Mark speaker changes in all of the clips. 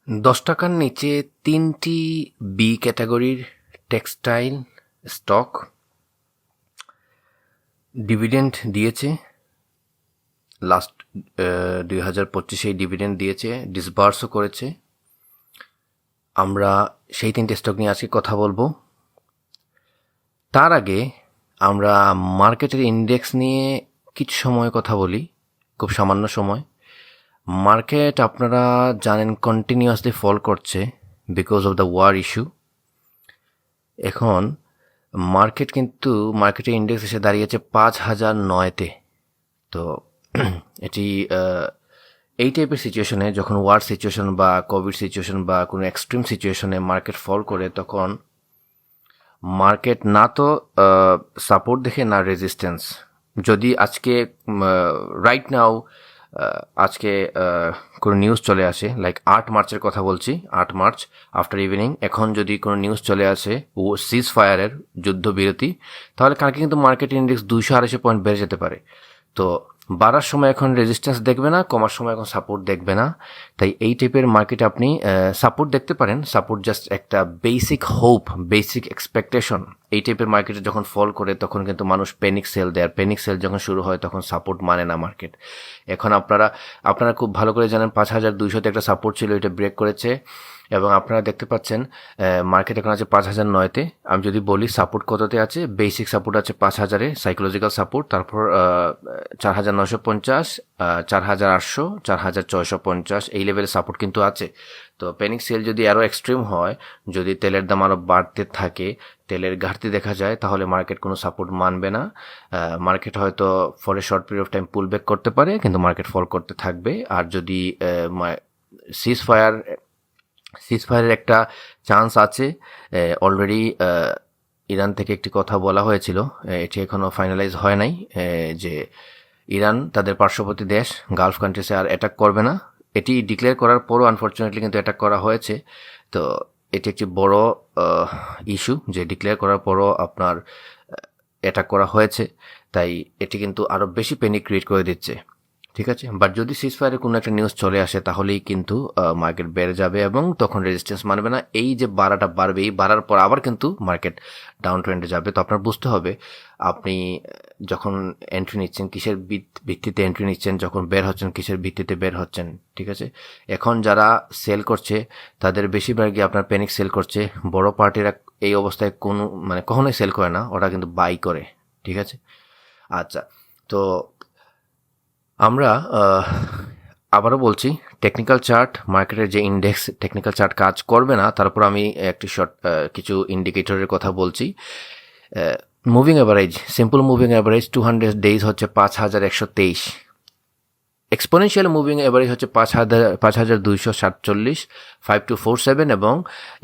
Speaker 1: ৳১০ র নিচে ৩টি বি ক্যাটাগরির টেক্সটাইল স্টক ডিভিডেন্ড দিয়েছে। লাস্ট ২০২৫ ডিভিডেন্ড দিয়েছে, ডিসবার্সও করেছে। আমরা সেই ৩টে স্টক নিয়ে আজকে কথা বলবো। তার আগে আমরা মার্কেটের ইন্ডেক্স নিয়ে কিছু সময় কথা বলি, খুব সামান্য সময়। মার্কেট আপনারা জানেন কন্টিনিউয়াসলি ফল করছে because of the war issue. এখন মার্কেটের ইন্ডেক্স এসে দাঁড়িয়েছে ৫,০০৯-তে। তো এটি এই টাইপের সিচুয়েশনে, যখন ওয়ার সিচুয়েশন বা কোভিড সিচুয়েশন বা কোনো এক্সট্রিম সিচুয়েশনে মার্কেট ফল করে, তখন মার্কেট না তো সাপোর্ট দেখে না রেজিস্ট্যান্স। যদি আজকে রাইট নাও আজকে কোনো নিউজ চলে আসে, লাইক ৮ মার্চের কথা বলছি, ৮ মার্চ আফটার ইভিনিং, এখন যদি কোনো নিউজ চলে আসে ও সিজ ফায়ারের যুদ্ধবিরতি, তাহলে কালকে কিন্তু মার্কেট ইন্ডেক্স ২০০-২৫০ পয়েন্ট বেড়ে যেতে পারে। তো বাড়ার সময় এখন রেজিস্ট্যান্স দেখবে না, কমার সময় এখন সাপোর্ট দেখবে না। তাই এই টাইপের মার্কেটে আপনি সাপোর্ট দেখতে পারেন। সাপোর্ট জাস্ট একটা বেসিক হোপ, বেসিক এক্সপেকটেশন। এই টাইপের মার্কেটে যখন ফল করে তখন কিন্তু মানুষ প্যানিক সেল দেয়, আর প্যানিক সেল যখন শুরু হয় তখন সাপোর্ট মানে না মার্কেট। এখন আপনারা খুব ভালো করে জানেন ৫,২০০-তে একটা সাপোর্ট ছিল, এটা ব্রেক করেছে এবং আপনারা দেখতে পাচ্ছেন মার্কেট এখন আছে ৫,০০৯-তে। আমি যদি বলি সাপোর্ট কততে আছে, বেসিক সাপোর্ট আছে ৫,০০০-এ, সাইকোলজিক্যাল সাপোর্ট, তারপর ৪,৯৫০, ৪,৮০০, ৪,৬৫০ এই লেভেলের সাপোর্ট কিন্তু আছে। তো প্যানিক সেল যদি আরও এক্সট্রিম হয়, যদি তেলের দাম আরও বাড়তে থাকে, তেলের ঘাটতি দেখা যায়, তাহলে মার্কেট কোনো সাপোর্ট মানবে না। মার্কেট হয়তো for a short period of time pool back করতে পারে, কিন্তু মার্কেট ফল করতে থাকবে। আর যদি সিজফায়ারের একটা চান্স আছে, অলরেডি ইরান থেকে একটি কথা বলা হয়েছিল, এটি এখনও ফাইনালাইজ হয় নাই, যে ইরান তাদের পার্শ্ববর্তী দেশ গালফ কান্ট্রিসে আর অ্যাটাক করবে না। এটি ডিক্লেয়ার করার পরও আনফর্চুনেটলি কিন্তু অ্যাটাক করা হয়েছে। তো এটি একটি বড় ইস্যু যে ডিক্লেয়ার করার পরও আপনার অ্যাটাক করা হয়েছে। তাই এটি কিন্তু আরও বেশি প্যানিক ক্রিয়েট করে দিচ্ছে, ঠিক আছে। বাট যদি সিজফায়ারের কোনো একটা নিউজ চলে আসে, তাহলেই কিন্তু মার্কেট বেড়ে যাবে এবং তখন রেজিস্ট্যান্স মানবে না। এই যে বাড়াটা বাড়বে, এই বাড়ার পর আবার কিন্তু মার্কেট ডাউন ট্রেন্ডে যাবে। তো আপনার বুঝতে হবে আপনি যখন এন্ট্রি নিচ্ছেন কিসের ভিত্তিতে এন্ট্রি নিচ্ছেন, যখন বের হচ্ছেন কিসের ভিত্তিতে বের হচ্ছেন, ঠিক আছে। এখন যারা সেল করছে তাদের বেশিরভাগই আপনার প্যানিক সেল করছে। বড় পার্টিরা এই অবস্থায় কখনোই সেল করে না, ওরা কিন্তু বাই করে, ঠিক আছে। আচ্ছা, তো আমরা আবারও বলছি, টেকনিক্যাল চার্ট, মার্কেটের যে ইন্ডেক্স টেকনিক্যাল চার্ট কাজ করবে না, তারপর আমি একটি কিছু ইন্ডিকেটরের কথা বলছি। Moving average, simple moving average 200 days হচ্ছে ৫,১২৩। এক্সপোনেনশিয়াল মুভিং অ্যাভারেজ হচ্ছে ৫,২৪৭, 5247, এবং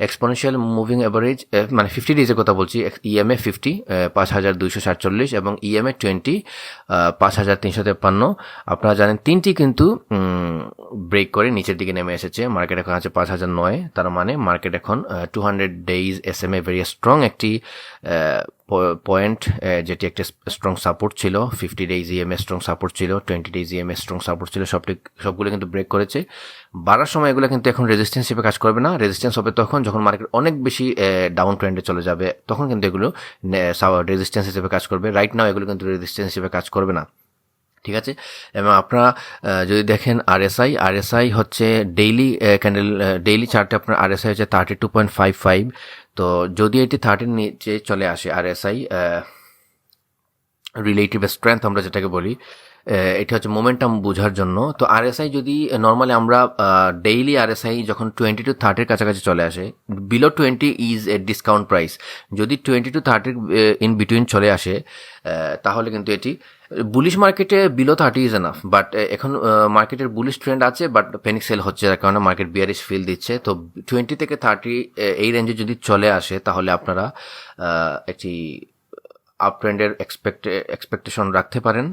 Speaker 1: এক্সপোনেনশিয়াল মুভিং অ্যাভারেজ 50 ডেজের কথা বলছি, ইএমএ 50 ৫,২৪৭ এবং ইএমএ 20 ৫,৩৫৩। আপনারা জানেন তিনটি কিন্তু ব্রেক করে নিচের দিকে নেমে এসেছে। মার্কেট এখন আছে ৫,০০৯। তার মানে মার্কেট এখন 200 ডেজ এসএমএ ভেরি স্ট্রং একটি পয়েন্ট, যেটি একটা স্ট্রং সাপোর্ট ছিল। 50 ডেজ ইএমএ স্ট্রং সাপোর্ট ছিল, 20 ডেজ ইএমএ স্ট্রং সাপোর্ট ছিল, সবগুলো কিন্তু ব্রেক করেছে। বাড়ার সময় এগুলো কিন্তু এখন রেজিস্ট্যান্স হিসেবে কাজ করবে না। রেজিস্ট্যান্স হবে তখন যখন মার্কেট অনেক বেশি ডাউন ট্রেন্ডে চলে যাবে, তখন কিন্তু এগুলো রেজিস্ট্যান্স হিসেবে কাজ করবে। রাইট নাও এগুলো কিন্তু রেজিস্ট্যান্স হিসেবে কাজ করবে না, ঠিক আছে। এবং আপনারা যদি দেখেন আরএসআই হচ্ছে ডেইলি চার্টে আপনার আরএসআই হচ্ছে 32.55। তো যদি এটি 30 নিচে চলে আসে, আরএসআই রিলেটিভ স্ট্রেংথ আমরা যেটাকে বলি, এটা হচ্ছে মোমেন্টাম বোঝার জন্য। তো আরএসআই যদি নর্মালি আমরা ডেইলি আরএসআই যখন 20 to 30 কাছাকাছি চলে আসে, below 20 is a discount price. যদি 20 to 30 ইন বিটুইন চলে আসে, তাহলে কিন্তু এটি বুলিশ মার্কেটে বিলো 30 ইজ এনাফ। বাট এখন মার্কেটের বুলিশ ট্রেন্ড আছে, বাট প্যানিক সেল হচ্ছে, যার কারণে মার্কেট বিয়ারিশ ফিল দিচ্ছে। তো 20 থেকে 30 এই রেঞ্জে যদি চলে আসে, তাহলে আপনারা একটি আপ ট্রেন্ডের এক্সপেকটেশন রাখতে পারেন।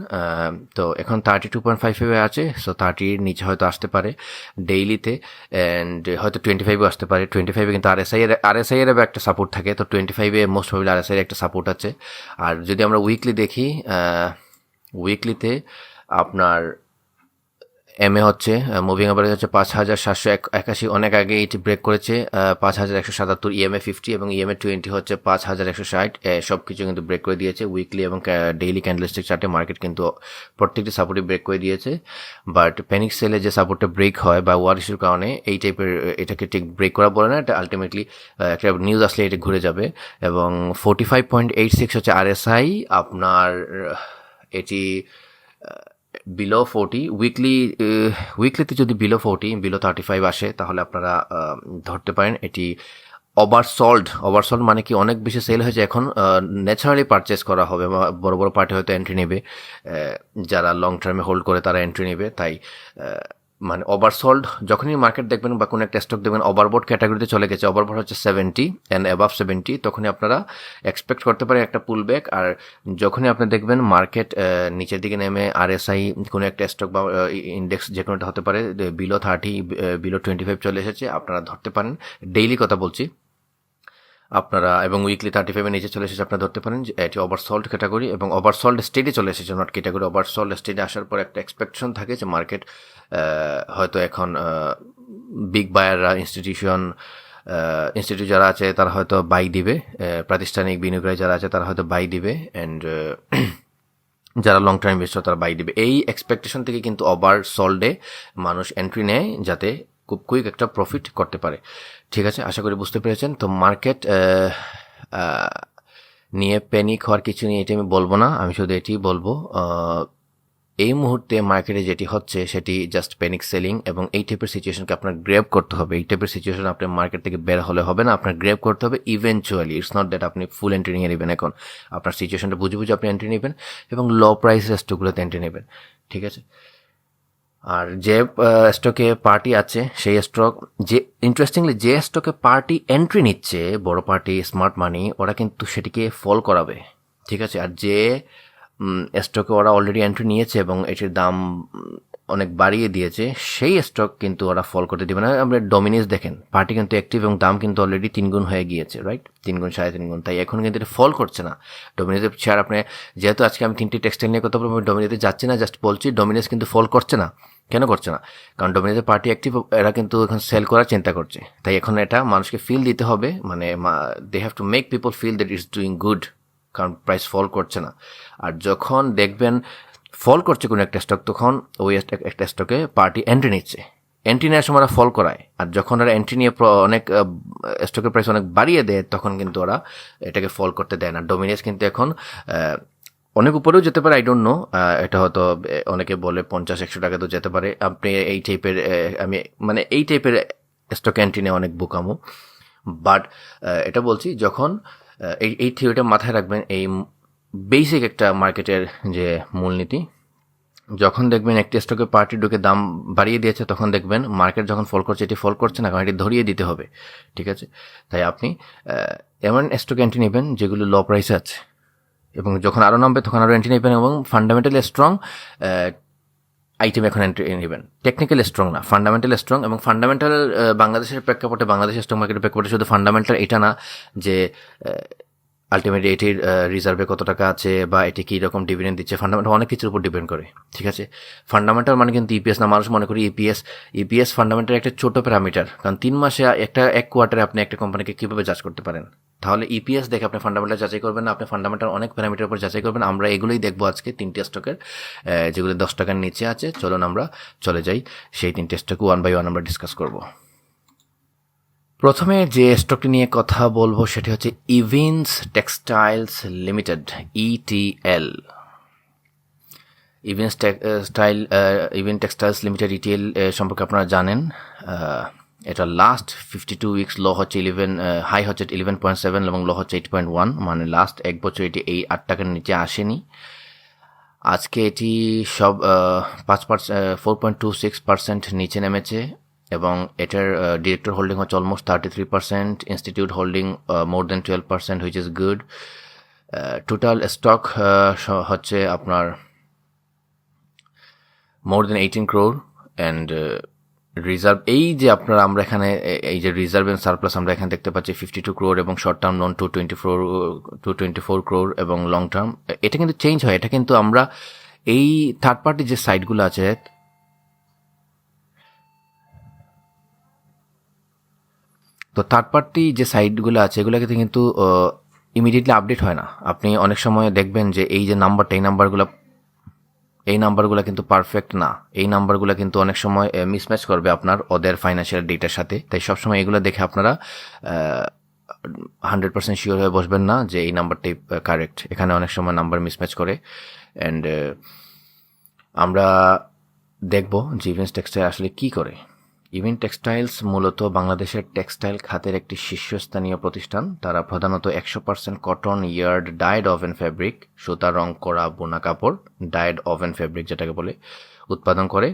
Speaker 1: তো এখন 32.55 আছে, সো 30 নিচে হয়তো আসতে পারে ডেইলিতে, অ্যান্ড হয়তো 25-এও আসতে পারে। 25-এ কিন্তু আরএসআই এর একটা সাপোর্ট থাকে, তো 25-এ মোস্ট প্রবাবলি আরএসআই এর একটা সাপোর্ট আছে। আর যদি আমরা উইকলি দেখি, উইকলিতে আপনার এমএ হচ্ছে মুভিং অ্যাভারেজ হচ্ছে 5,781, অনেক আগে এটি ব্রেক করেছে 5,177, ইএমএ 50 এবং ইএমএ 20 হচ্ছে 5,160, সব কিছু কিন্তু ব্রেক করে দিয়েছে। উইকলি এবং ডেইলি ক্যান্ডেলস্টিক চার্টে মার্কেট কিন্তু প্রত্যেকটি সাপোর্টে ব্রেক করে দিয়েছে, বাট প্যানিক সেলে যে সাপোর্টটা ব্রেক হয় বা ওয়ার ইস্যুর কারণে এই টাইপের, এটাকে ঠিক ব্রেক করা বলে না, এটা আলটিমেটলি একটা নিউজ আসলে এটা ঘুরে যাবে। এবং 45.86 হচ্ছে আরএসআই আপনার, এটি বিলো 40 উইকলিতে যদি বিলো 35 আসে তাহলে আপনারা ধরতে পারেন এটি ওভারসল্ড মানে কি অনেক বেশি সেল হয়েছে, এখন ন্যাচারালি পারচেস করা হবে, বড় বড় পার্টি হয়তো এন্ট্রি নেবে, যারা লং টার্মে হোল্ড করে তারা এন্ট্রি নেবে। তাই মানে ওভারসল্ড যখনই মার্কেট দেখবেন বা কোনো একটা স্টক দেখবেন ওভারবোট ক্যাটাগরিতে চলে গেছে, ওভারবোট হচ্ছে 70 অ্যান্ড অ্যাবাভ 70, তখনই আপনারা এক্সপেক্ট করতে পারেন একটা পুল ব্যাক। আর যখনই আপনি দেখবেন মার্কেট নিচের দিকে নেমে আরএসআই কোনো একটা স্টক বা ইন্ডেক্স যে কোনোটা হতে পারে বিলো 30, বিলো 25 চলে এসেছে, আপনারা ধরতে পারেন, ডেইলি কথা বলছি আপনারা, এবং উইকলি 35 নিচে চলে এসেছে, আপনারা ধরতে পারেন যে এটি ওভারসল্ড ক্যাটাগরি এবং ওভারসল্ড স্টেটে চলে এসেছে, নট ক্যাটাগরি। ওভারসল্ড স্টেটে আসার পর একটা এক্সপেকটেশন থাকে যে মার্কেট হয়তো এখন বিগ বায়াররা ইনস্টিটিউট যারা আছে তারা হয়তো বাই দিবে, প্রাতিষ্ঠানিক বিনিয়োগকারী যারা আছে তারা হয়তো বাই দিবে, অ্যান্ড যারা লং টার্ম ইনভেস্টর তারা বাই দিবে। এই এক্সপেকটেশন থেকে কিন্তু ওভারসল্ডে মানুষ এন্ট্রি নেয় যাতে খুব কুইক একটা প্রফিট করতে পারে। ঠিক আছে, আশা করি বুঝতে পেরেছেন। তো মার্কেট নিয়ে প্যানিক হওয়ার কিছু নিয়ে এটি আমি বলবো না, আমি শুধু এটি বলবো এই মুহূর্তে মার্কেটে যেটি হচ্ছে সেটি জাস্ট প্যানিক সেলিং, এবং এই টাইপের সিচুয়েশনকে আপনার গ্র্যাব করতে হবে। এই টাইপের সিচুয়েশন আপনার মার্কেট থেকে বের হলে হবে না, আপনার গ্র্যাব করতে হবে ইভেনচুয়ালি। ইটস নট দ্যাট আপনি ফুল এন্ট্রি নিয়ে নেবেন, এখন আপনার সিচুয়েশনটা বুঝে বুঝে আপনি এন্ট্রি নেবেন এবং লো প্রাইস স্টকগুলোতে এন্ট্রি নেবেন। ঠিক আছে, আর যে স্টকে পার্টি আছে সেই স্টক, যে ইন্টারেস্টিংলি যে স্টকে পার্টি এন্ট্রি নিচ্ছে বড় পার্টি স্মার্ট মানি, ওরা কিন্তু সেটিকে ফল করাবে। ঠিক আছে, আর যে স্টকে ওরা অলরেডি এন্ট্রি নিয়েছে এবং এটির দাম অনেক বাড়িয়ে দিয়েছে, সেই স্টক কিন্তু ওরা ফল করতে দেবে না। আমরা ডমিনেন্স দেখেন, পার্টি কিন্তু অ্যাক্টিভ এবং দাম কিন্তু অলরেডি 3 গুণ হয়ে গিয়েছে, রাইট, 3 গুণ 3.5 গুণ, তাই এখন কিন্তু এটা ফল করছে না। ডমিনেন্সের শেয়ার আপনি, যেহেতু আজকে আমি 3টি টেক্সটাইল নিয়ে কথা বলবো, ডমিনেন্সে যাচ্ছি না, জাস্ট বলছি ডমিনেন্স কিন্তু ফল করছে না। কেন করছে না? কারণ ডমিনেন্সের পার্টি অ্যাক্টিভ, এরা কিন্তু এখন সেল করার চিন্তা করছে, তাই এখন এটা মানুষকে ফিল দিতে হবে, মানে they have to make people feel that it's doing good, কারণ প্রাইস ফল করছে না। আর যখন দেখবেন ফল করছে কোনো একটা স্টক, তখন ওই একটা স্টকে পার্টি এন্ট্রি নিচ্ছে, এন্ট্রি নেওয়ার সময় ওরা ফল করায়, আর যখন ওরা এন্ট্রি নিয়ে অনেক স্টকের প্রাইস অনেক বাড়িয়ে দেয় তখন কিন্তু ওরা এটাকে ফল করতে দেয় না। ডমিনেন্স কিন্তু এখন অনেক উপরেও যেতে পারে, আই ডোন্ট নো, এটা হয়তো অনেকে বলে 50-100 টাকা তো যেতে পারে। আপনি এই টাইপের, আমি মানে এই টাইপের স্টক এন্ট্রি নেওয়া অনেক বোকামো, বাট এটা বলছি যখন এই থিওরিটা মাথায় রাখবেন, এই বেসিক একটা মার্কেটের যে মূলনীতি, যখন দেখবেন একটি স্টকে পার্টি ঢুকে দাম বাড়িয়ে দিয়েছে, তখন দেখবেন মার্কেট যখন ফল করছে, এটি ফল করছে না, কারণ এটি ধরিয়ে দিতে হবে। ঠিক আছে, তাই আপনি এমন স্টকে এন্ট্রি নেবেন যেগুলো লো প্রাইসে আছে, এবং যখন আরও নামবে তখন আরও এন্ট্রি নেবেন, এবং ফান্ডামেন্টালি স্ট্রং আইটেম এখন এন্ট্রি নেবেন। টেকনিক্যালি স্ট্রং না, ফান্ডামেন্টালি স্ট্রং। এবং ফান্ডামেন্টাল বাংলাদেশের প্রেক্ষাপটে, বাংলাদেশের স্টক মার্কেটের প্রেক্ষাপটে শুধু ফান্ডামেন্টাল এটা না যে আলটিমেটলি এটির রিজার্ভে কত টাকা আছে বা এটি কী রকম ডিভিডেন্ড দিচ্ছে, ফান্ডামেন্টাল অনেক কিছুর উপর ডিপেন্ড করে। ঠিক আছে, ফান্ডামেন্টাল মানে কিন্তু ইপিএস না, মানুষ মনে করি ইপিএস ফান্ডামেন্টাল একটা ছোটো প্যারামিটার, কারণ 3 মাসে এক কোয়ার্টারে আপনি একটা কোম্পানিকে কীভাবে জাজ করতে পারেন? তাহলে ইপিএস দেখে আপনি ফান্ডামেন্টাল যাচাই করবেন না, আপনি ফান্ডামেন্টাল অনেক প্যারামিটার উপর যাচাই করবেন। আমরা এগুলোই দেখবো আজকে, 3টি স্টকের যেগুলো 10 টাকার নিচে আছে। চলুন আমরা চলে যাই, সেই 3টি স্টক ওয়ান বাই ওয়ান আমরা ডিসকাস করব। প্রথমে যে স্টকটি নিয়ে কথা বলবো সেটি হচ্ছে Evince textiles limited, ETL. Even textiles limited, ETL সম্পর্কে আপনারা জানেন, এটা লাস্ট 52 উইকস লো হচ্ছে 11, হাই হচ্ছে 11.7 এবং লো হচ্ছে 8.1, মানে লাস্ট 1 বছর এটি এই 8 টাকার নিচে আসেনি। আজকে এটি সব 4.26% নিচে নেমেছে, এবং এটার ডিরেক্টর হোল্ডিং হচ্ছে almost 33%, institute holding more than 12%, which is good. Total stock হচ্ছে আপনার more than 18 crore, and reserve, এই যে আমরা এখানে এই যে রিজার্ভ এন্ড সারপ্লাস আমরা এখানে দেখতে পাচ্ছি 52 crore, এবং শর্ট টার্ম লোন 224 crore, এবং লং টার্ম এটা কিন্তু চেঞ্জ হয়। এটা কিন্তু আমরা এই থার্ড পার্টি যে সাইটগুলো আছে তো থার্ড পার্টি যে সাইটগুলো আছে এগুলোকে কিন্তু ইমিডিয়েটলি আপডেট হয় না। আপনি অনেক সময় দেখবেন যে এই যে নাম্বারটা, এই নাম্বারগুলো কিন্তু পারফেক্ট না। এই নাম্বারগুলো কিন্তু অনেক সময় মিসম্যাচ করবে আপনার ওদের ফাইন্যান্সিয়াল ডেটার সাথে। তাই সবসময় এগুলো দেখে আপনারা 100% শিওর হয়ে বসবেন না যে এই নাম্বারটাই কারেক্ট। এখানে অনেক সময় নাম্বার মিসম্যাচ করে। অ্যান্ড আমরা দেখব যে ইভেন্টস টেক্সটাইল আসলে কি করে। ইভেন্ট টেক্সটাইলস মূলত বাংলাদেশের টেক্সটাইল খাতের একটি শীর্ষস্থানীয় প্রতিষ্ঠান। তারা প্রধানত 100% cotton, yard, died oven fabric, সুতা রং করা বোনা কাপড়, ডাইড ওভেন ফ্যাব্রিক যেটাকে বলে, উৎপাদন করে,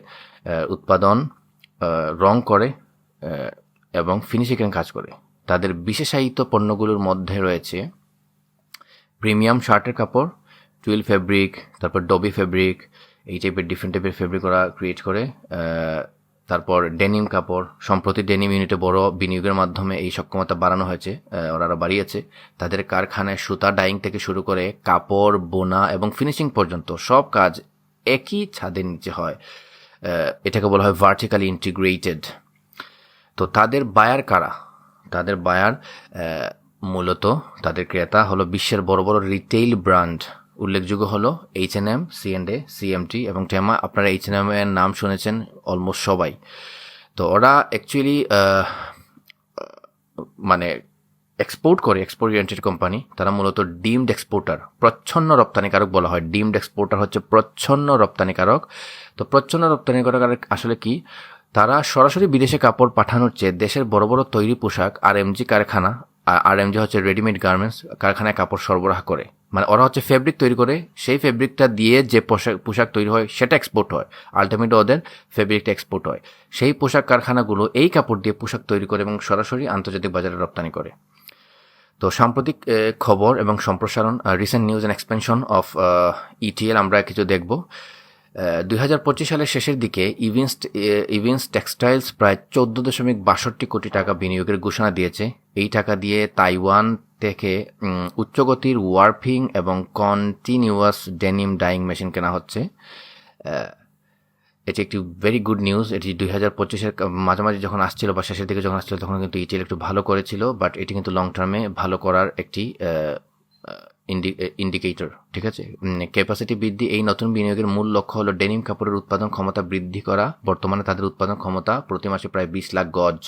Speaker 1: রং করে এবং ফিনিশিংয়ের কাজ করে। তাদের বিশেষায়িত পণ্যগুলোর মধ্যে রয়েছে প্রিমিয়াম শার্টের কাপড়, টুইল ফ্যাব্রিক, তারপর ডবি ফ্যাব্রিক, এই টাইপের ডিফারেন্ট টাইপের ফ্যাব্রিক ওরা ক্রিয়েট করে। তারপর ডেনিম কাপড়, সম্প্রতি ডেনিম ইউনিটে বড় বিনিয়োগের মাধ্যমে এই সক্ষমতা বাড়ানো হয়েছে, ওরা বাড়িয়েছে। তাদের কারখানায় সুতা ডাইং থেকে শুরু করে কাপড় বোনা এবং ফিনিশিং পর্যন্ত সব কাজ একই ছাদের নিচে হয়। এটাকে বলা হয় ভার্টিক্যালি ইন্টিগ্রেটেড। তো তাদের বায়ার কারা? তাদের বায়ার মূলত তাদের ক্রেতা হলো বিশ্বের বড় বড় রিটেইল ব্র্যান্ড। উল্লেখযোগ্য হলো H&M, C&A, CMT এবং টেমা। আপনারা H&M এর নাম শুনেছেন অলমোস্ট সবাই। তো ওরা অ্যাকচুয়ালি মানে এক্সপোর্ট করে, এক্সপোর্ট ওরিয়েন্টেড কোম্পানি। তারা মূলত ডিমড এক্সপোর্টার, প্রচ্ছন্ন রপ্তানিকারক বলা হয়। ডিমড এক্সপোর্টার হচ্ছে প্রচ্ছন্ন রপ্তানিকারক। তো প্রচ্ছন্ন রপ্তানিকারক আসলে কি? তারা সরাসরি বিদেশে কাপড় পাঠানোর চেয়ে দেশের বড় বড় তৈরি পোশাক আরএমজি কারখানা, আরএমজি হচ্ছে রেডিমেড গার্মেন্টস কারখানায় কাপড় সরবরাহ করে। মানে ওরা হচ্ছে ফেব্রিক তৈরি করে, সেই ফেব্রিকটা দিয়ে যে পোশাক তৈরি হয় সেটা এক্সপোর্ট হয়। আলটিমেটলি ওদের ফেব্রিকটা এক্সপোর্ট হয়। সেই পোশাক কারখানাগুলো এই কাপড় দিয়ে পোশাক তৈরি করে এবং সরাসরি আন্তর্জাতিক বাজারে রপ্তানি করে। তো সাম্প্রতিক খবর এবং সম্প্রসারণ, recent news and expansion of ETL আমরা কিছু দেখব। 2025 সালের শেষের দিকে ইভিন্স টেক্সটাইলস প্রায় 14.62 কোটি টাকা বিনিয়োগের ঘোষণা দিয়েছে। এই টাকা দিয়ে তাইওয়ান থেকে উচ্চগতির ওয়ার্পিং এবং কন্টিনিউয়াস ডেনিম ডাইং মেশিন কেনা হচ্ছে। এটি একটি ভেরি গুড নিউজ। এটি 2025-এর মাঝামাঝি যখন আসছিল বা শেষের দিকে যখন আসছিল তখন কিন্তু ইটিএল একটু ভালো করেছিল, বাট এটি কিন্তু লং টার্মে ভালো করার একটি ইন্ডিকেটর। ঠিক আছে, ক্যাপাসিটি বৃদ্ধি। এই নতুন বিনিয়োগের মূল লক্ষ্য হলো ডেনিম কাপড়ের উৎপাদন ক্ষমতা বৃদ্ধি করা। বর্তমানে তাদের উৎপাদন ক্ষমতা প্রতি মাসে প্রায় 20 লাখ গজ।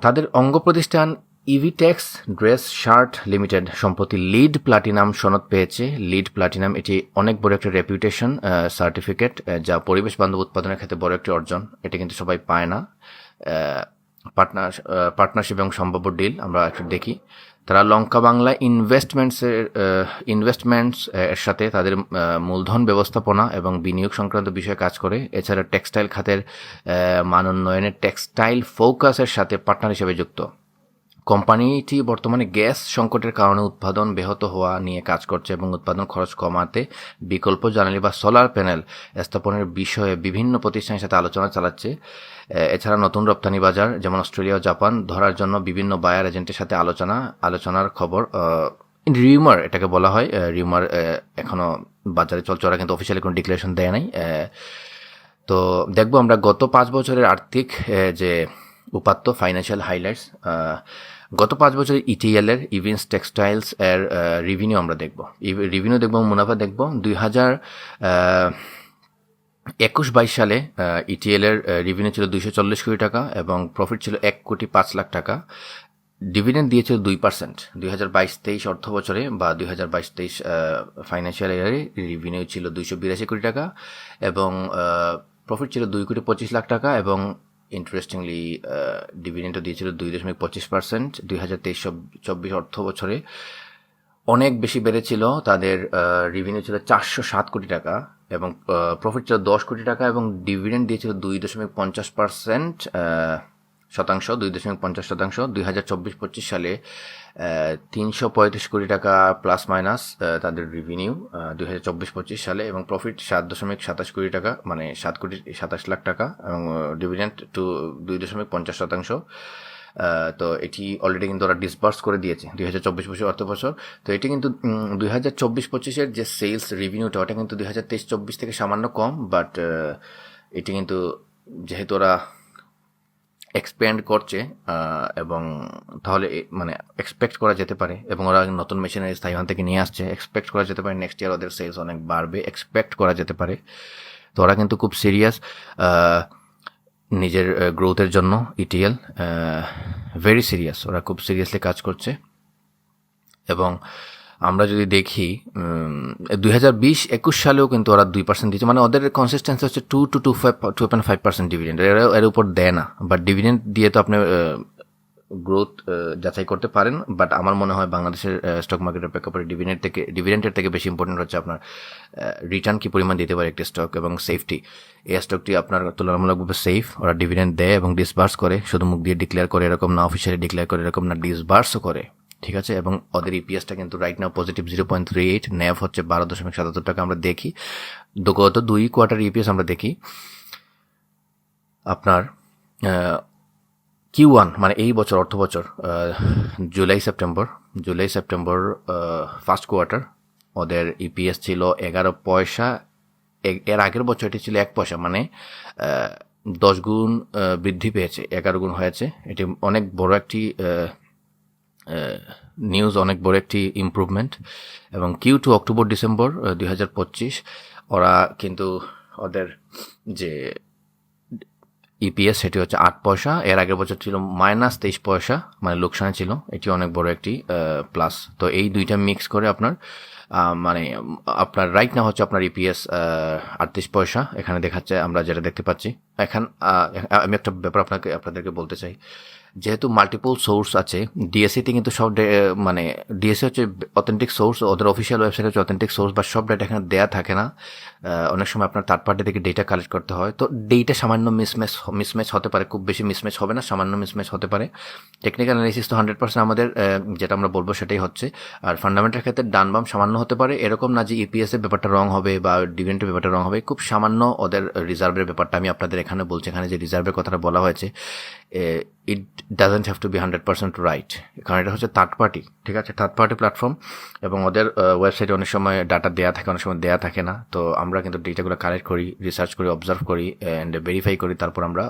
Speaker 1: তাদের অঙ্গ প্রতিষ্ঠান ইভিটেক্স ড্রেস শার্ট লিমিটেড সম্প্রতি লিড প্লাটিনাম সনদ পেয়েছে। লিড প্লাটিনাম এটি অনেক বড় একটা রেপুটেশন সার্টিফিকেট, যা পরিবেশ বান্ধব উৎপাদনের ক্ষেত্রে বড় একটি অর্জন। এটা কিন্তু সবাই পায় না। পার্টনারশিপ এবং সম্ভাব্য ডিল আমরা একটু দেখি। তারা লঙ্কা বাংলা ইনভেস্টমেন্টস এর সাথে তাদের মূলধন ব্যবস্থাপনা এবং বিনিয়োগ সংক্রান্ত বিষয়ে কাজ করে। এছাড়া টেক্সটাইল খাতের মানোন্নয়নের টেক্সটাইল ফোকাসের সাথে পার্টনার হিসেবে যুক্ত। কোম্পানিটি বর্তমানে গ্যাস সংকটের কারণে উৎপাদন ব্যাহত হওয়া নিয়ে কাজ করছে এবং উৎপাদন খরচ কমাতে বিকল্প জ্বালানি বা সোলার প্যানেল স্থাপনের বিষয়ে বিভিন্ন প্রতিষ্ঠানের সাথে আলোচনা চালাচ্ছে। এছাড়া নতুন রপ্তানি বাজার যেমন অস্ট্রেলিয়া ও জাপান ধরার জন্য বিভিন্ন বায়ার এজেন্টের সাথে আলোচনার খবর। রিউমার এটাকে বলা হয়। রিউমার এখনো বাজারে চলছে, ওরা কিন্তু অফিসিয়ালি কোনো ডিক্লারেশন দেয় নাই। তো দেখবো আমরা গত 5 বছরের আর্থিক যে উপাত্ত, ফাইন্যান্সিয়াল হাইলাইটস। গত 5 বছরে ইটিএল এর ইভিন্স টেক্সটাইলস এর রেভিনিউ আমরা দেখবো, মুনাফা দেখবো। 2021-22 সালে ইটিএল এর রেভিনিউ ছিল 240 কোটি টাকা এবং প্রফিট ছিল 1,05,00,000 টাকা। ডিভিডেন্ড দিয়েছিল 2%। 2022-23 অর্থ বছরে বা 2022-23 ফাইন্যান্সিয়াল ইয়ারে রেভিনিউ ছিল 282 কোটি টাকা এবং প্রফিট ছিল 2,25,00,000 টাকা এবং ইন্টারেস্টিংলি ডিভিডেন্ডও দিয়েছিল 2.25%। 2023-24 অর্থ বছরে অনেক বেশি বেড়েছিল। তাদের রেভিনিউ ছিল 407 কোটি টাকা এবং প্রফিট ছিল 10 কোটি টাকা এবং ডিভিডেন্ড দিয়েছিল 2.50%। 2024-25 সালে 335 কোটি টাকা প্লাস মাইনাস তাদের রেভিনিউ 2024-25 সালে এবং প্রফিট 7.27 কোটি টাকা, মানে 7,27,00,000 টাকা এবং ডিভিডেন্ড 2.50%। তো এটি অলরেডি কিন্তু ওরা ডিসবার্স করে দিয়েছে 2024-25 অর্থ বছর। তো এটি কিন্তু 2024-25-এর যে সেলস রেভিনিউটা ওটা কিন্তু 2023-24 থেকে সামান্য কম, বাট এটি কিন্তু যেহেতু ওরা এক্সপ্যান্ড করছে, এবং তাহলে মানে এক্সপেক্ট করা যেতে পারে, এবং ওরা নতুন মেশিনারিজ তাইওয়ান থেকে নিয়ে আসছে, এক্সপেক্ট করা যেতে পারে নেক্সট ইয়ার ওদের সেলস অনেক বাড়বে, এক্সপেক্ট করা যেতে পারে। তো ওরা কিন্তু খুব সিরিয়াস নিজের গ্রোথের জন্য। ইটিএল ভেরি সিরিয়াস, ওরা খুব সিরিয়াসলি কাজ করছে। এবং আমরা যদি দেখি 2020-21 সালেও কিন্তু ওরা 2% দিচ্ছে, মানে ওদের কনসিস্টেন্সি হচ্ছে 2.5% ডিভিডেন্ড, এর উপর দেয় না। বাট ডিভিডেন্ড দিয়ে তো আপনি গ্রোথ যাচাই করতে পারেন। বাট আমার মনে হয় বাংলাদেশের স্টক মার্কেটের প্রেক্ষাপটে ডিভিডেন্ডের থেকে বেশি ইম্পর্টেন্ট হচ্ছে আপনার রিটার্ন কি পরিমাণ দিতে পারে একটি স্টক, এবং সেফটি। এই স্টকটি আপনার তুলনামূলকভাবে সেফ, ওরা ডিভিডেন্ড দেয় এবং ডিসবার্স করে, শুধু মুখ দিয়ে ডিক্লেয়ার করে এরকম না, অফিসিয়ালি ডিক্লেয়ার করে এরকম না, ডিসবার্সও করে, ঠিক আছে। এবং ওদের ইপিএসটা কিন্তু রাইট নাও পজিটিভ 0.38, ন্যাভ হচ্ছে 12.77 টাকা। আমরা দেখি গত 2 কোয়ার্টার ইপিএস আমরা দেখি আপনার Q1 মানে এই বছর অর্থ বছর জুলাই সেপ্টেম্বর ফার্স্ট কোয়ার্টার ওদের ইপিএস ছিল 11 পয়সা। এর আগের বছর এটি ছিল 1 পয়সা, মানে 10 গুণ বৃদ্ধি পেয়েছে, 11 গুণ হয়েছে। এটি অনেক বড় একটি নিউজ, অনেক বড় একটি ইমপ্রুভমেন্ট। এবং Q2 অক্টোবর ডিসেম্বর 2025 ওরা কিন্তু ওদের যে ইপিএস সেটি হচ্ছে 8 পয়সা, এর আগের বছর ছিল -23 পয়সা, মানে লোকসানে ছিল। এটি অনেক বড় একটি প্লাস। তো এই দুইটা মিক্স করে আপনার মানে আপনার রাইট না হচ্ছে আপনার ইপিএস 38 পয়সা এখানে দেখাচ্ছে, আমরা যেটা দেখতে পাচ্ছি। আমি একটা ব্যাপার আপনাদেরকে বলতে চাই, যেহেতু মাল্টিপল সোর্স আছে ডিএসসিতে, কিন্তু সব মানে ডিএসসি হচ্ছে অথেন্টিক সোর্স, ওদের অফিসিয়াল ওয়েবসাইট হচ্ছে অথেন্টিক সোর্স, বা সব ডেটা এখানে দেওয়া থাকে না। অনেক সময় আপনার থার্ড পার্টি থেকে ডেটা কালেক্ট করতে হয়, তো ডেটা সামান্য মিসম্যাচ হতে পারে, খুব বেশি মিসম্যাচ হবে না, সামান্য মিসম্যাচ হতে পারে। টেকনিক্যাল অ্যানালিসিস তো 100% আমাদের যেটা আমরা বলবো সেটাই হচ্ছে। আর ফান্ডামেন্টাল ক্ষেত্রে ডান বাম সামান্য হতে পারে, এরকম না যে ইপিএস এর ব্যাপারটা রং হবে বা ডিভিডেন্ডের ব্যাপারটা রং হবে, খুব সামান্য ওদের রিজার্ভের ব্যাপারটা আমি আপনাদের এখানে বলছি। এখানে যে রিজার্ভের কথাটা বলা হয়েছে, it doesn't have to be 100% right, কারণ এটা হচ্ছে থার্ড পার্টি, ঠিক আছে, থার্ড পার্টি প্ল্যাটফর্ম, এবং ওদের ওয়েবসাইটে অনেক সময় ডাটা দেওয়া থাকে, অনেক সময় দেওয়া থাকে না। তো আমরা কিন্তু ডেটাগুলো কালেক্ট করি, রিসার্চ করি, অবজার্ভ করি, অ্যান্ড ভেরিফাই করি, তারপর আমরা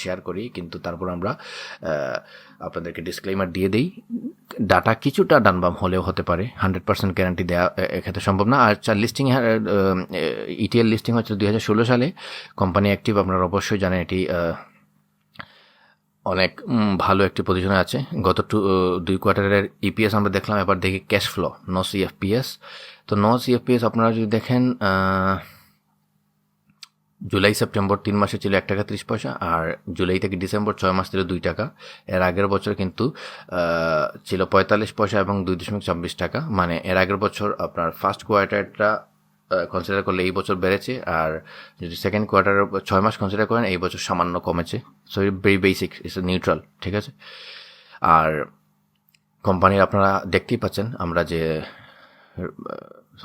Speaker 1: শেয়ার করি। কিন্তু তারপর আমরা আপনাদেরকে ডিসক্লেইমার দিয়ে দিই, ডাটা কিছুটা ডানবাম হলেও হতে পারে, 100% গ্যারান্টি দেওয়া এক্ষেত্রে সম্ভব না। আর লিস্টিং, ইটিএল লিস্টিং হচ্ছে 2016 সালে, কোম্পানি অ্যাক্টিভ, আপনারা অবশ্যই জানেন, এটি অনেক ভালো একটি পজিশনে আছে। গত 2 কোয়ার্টারের ইপিএস আমরা দেখলাম, এবার দেখি ক্যাশ ফ্লো, নো সিএফপিএস। তো নো সিএফপিএস আপনারা যদি দেখেন, জুলাই সেপ্টেম্বর 3 মাসে ছিল 1 টাকা 30 পয়সা, আর জুলাই থেকে ডিসেম্বর 6 মাস ছিল 2 টাকা। এর আগের বছর কিন্তু ছিল 45 পয়সা এবং 2.26 টাকা, মানে এর আগের বছর আপনার ফার্স্ট কোয়ার্টারটা কনসিডার করলে এই বছর বেড়েছে, আর যদি সেকেন্ড কোয়ার্টারের 6 মাস কনসিডার করেন এই বছর সামান্য কমেছে। So it very basic, it's neutral, ঠিক আছে। আর কোম্পানির আপনারা দেখতেই পাচ্ছেন, আমরা যে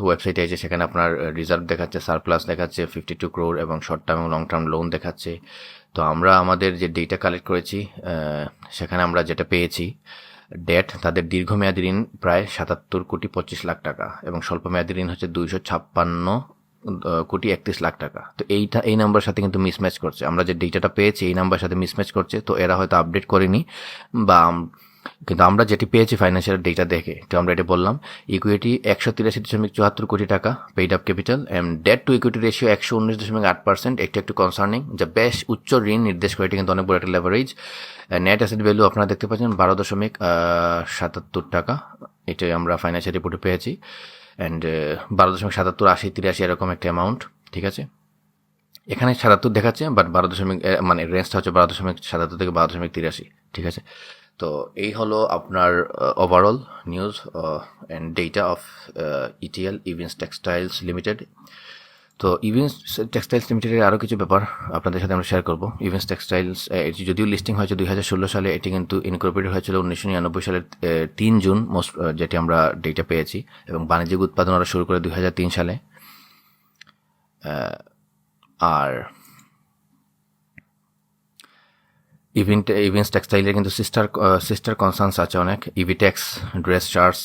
Speaker 1: ওয়েবসাইটে আছে সেখানে আপনার রিজার্ভ দেখাচ্ছে, সারপ্লাস দেখাচ্ছে 52 crore, এবং শর্ট টার্ম এবং লং টার্ম লোন দেখাচ্ছে। তো আমরা আমাদের যে ডেটা কালেক্ট করেছি সেখানে আমরা যেটা পেয়েছি, ডেট তাদের দীর্ঘমেয়াদী ঋণ প্রায় 77 কোটি 25 লাখ টাকা, এবং স্বল্পমেয়াদী ঋণ হচ্ছে 256 কোটি 31 লাখ টাকা। তো এই নাম্বারের সাথে কিন্তু মিসম্যাচ করছে, আমরা যে ডেটাটা পেয়েছি এই নাম্বারের সাথে মিসম্যাচ করছে। তো এরা হয়তো আপডেট করেনি, বা কিন্তু আমরা যেটি পেয়েছি ফাইন্যান্সিয়াল ডেটা দেখে, তো আমরা এটা বললাম। ইকুইটি 183.74 কোটি টাকা paid up capital, and debt to equity ratio 119.8%, একটু কনসার্নিং, যা বেশ উচ্চ ঋণ নির্দেশ করে, এটি কিন্তু অনেক বড় একটা লেভারেজ। নেট অ্যাসেট ভ্যালু আপনারা দেখতে পাচ্ছেন 12.77 টাকা, এটাই আমরা ফাইন্যান্সিয়াল রিপোর্টে পেয়েছি। অ্যান্ড 12.77, 80, 83 এরকম একটা অ্যামাউন্ট, ঠিক আছে। এখানে 77 দেখাচ্ছে, বাট 12 মানে রেঞ্জটা হচ্ছে 12.77 থেকে 12.83, ঠিক আছে। তো এই হলো আপনার overall news and data of ETL, Evince textiles limited. তো ইভিন্স টেক্সটাইলস লিমিটেডের আরও কিছু ব্যাপার আপনাদের সাথে আমরা শেয়ার করবো। ইভিন্স টেক্সটাইলস এটি যদিও লিস্টিং হয়েছে 2016 সালে, এটি কিন্তু ইনকর্পোরেটেড হয়েছিল 1999 সালের 3 জুন, যেটি আমরা ডেটা পেয়েছি, এবং বাণিজ্যিক উৎপাদন ওরা শুরু করে 2003 সালে। আর ইভেন্টস টেক্সটাইলের কিন্তু সিস্টার কনসার্নস আছে অনেক, ইভিটেক্স, ড্রেস চার্টস,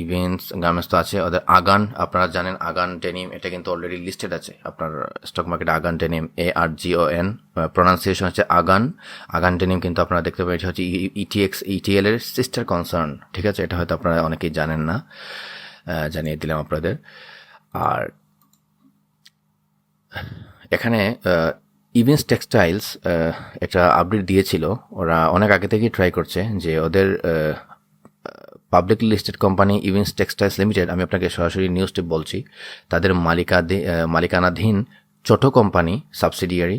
Speaker 1: ইভেন্টস গার্মেন্টস তো আছে। ওদের আগান, আপনারা জানেন আগান ডেনিম, এটা কিন্তু অলরেডি লিস্টেড আছে আপনার স্টক মার্কেটে। আগান ডেনিম, ARGON, প্রোনাউন্সিয়েশন হচ্ছে আগান। আগান ডেনিম কিন্তু আপনারা দেখতে পাবেন এটা হচ্ছে ETL এর সিস্টার কনসার্ন, ঠিক আছে? এটা হয়তো আপনারা অনেকেই জানেন না, জানিয়ে দিলাম আপনাদের। আর এখানে ইভেন্টস টেক্সটাইলস একটা আপডেট দিয়েছিল, ওরা অনেক আগে থেকেই ট্রাই করছে যে ওদের publicly listed company events textiles limited, আমি আপনাকে সরাসরি নিউজটি বলছি, তাদের মালিকানাধীন ছোট কোম্পানি সাবসিডিয়ারি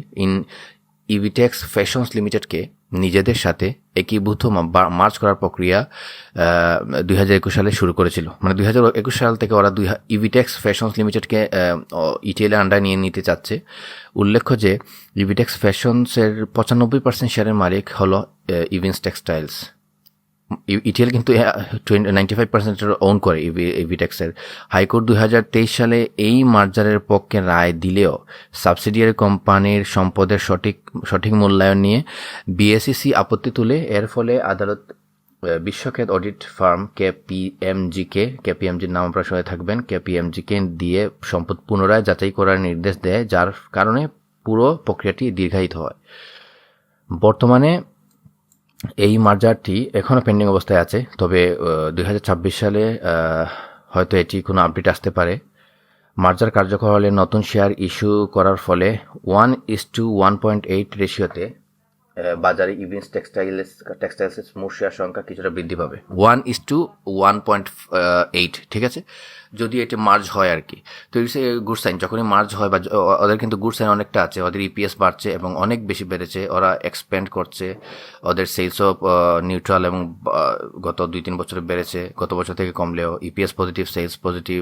Speaker 1: ইভিটেক্স ফ্যাশনস লিমিটেডকে নিজেদের সাথে একীভূত মার্চ করার প্রক্রিয়া 2021 সালে শুরু করেছিল। মানে 2021 সাল থেকে ওরা ইভিটেক্স ফ্যাশনস লিমিটেডকে ETL এর আন্ডারে নিয়ে নিতে চাচ্ছে। উল্লেখ্য যে ইভিটেক্স ফ্যাশনসের 95% শেয়ারের মালিক হলো ইভেন্টস টেক্সটাইলস। ETL কিন্তু 95% ওন করে ইভিটেক্সের। হাইকোর্ট 2023 সালে এই মার্জারের পক্ষে রায় দিলেও সাবসিডিয়ারি কোম্পানির সম্পদের সঠিক মূল্যায়ন নিয়ে BSEC আপত্তি তুলে। এর ফলে আদালত বিশ্বখ্যাত অডিট ফার্ম KPMGর নাম আপনারা শুনে থাকবেন, KPMGকে দিয়ে সম্পদ পুনরায় যাচাই করার নির্দেশ দেয়, যার কারণে পুরো প্রক্রিয়াটি দীর্ঘায়িত হয়। বর্তমানে এই মার্জারটি এখনও পেন্ডিং অবস্থায় আছে, তবে 2026 সালে হয়তো এটি কোনো আপডেট আসতে পারে। মার্জার কার্যকর হলে নতুন শেয়ার ইস্যু করার ফলে 1:1.8 রেশিওতে বাজারে ইভেন্টস টেক্সটাইলসের মোট শেয়ার সংখ্যা কিছুটা বৃদ্ধি পাবে। 1:1.8, ঠিক আছে? যদি এটা মার্জ হয় আর কি, তো ইটস এ গুড সাইন। যখনই মার্জ হয় বা ওদের কিন্তু গুড সাইন অনেকটা আছে, ওদের EPS বাড়ছে এবং অনেক বেশি বেড়েছে, ওরা এক্সপ্যান্ড করছে, ওদের সেলসও নিউট্রাল এবং গত 2-3 বছরে বেড়েছে, গত বছর থেকে কমলেও। EPS positive, sales positive,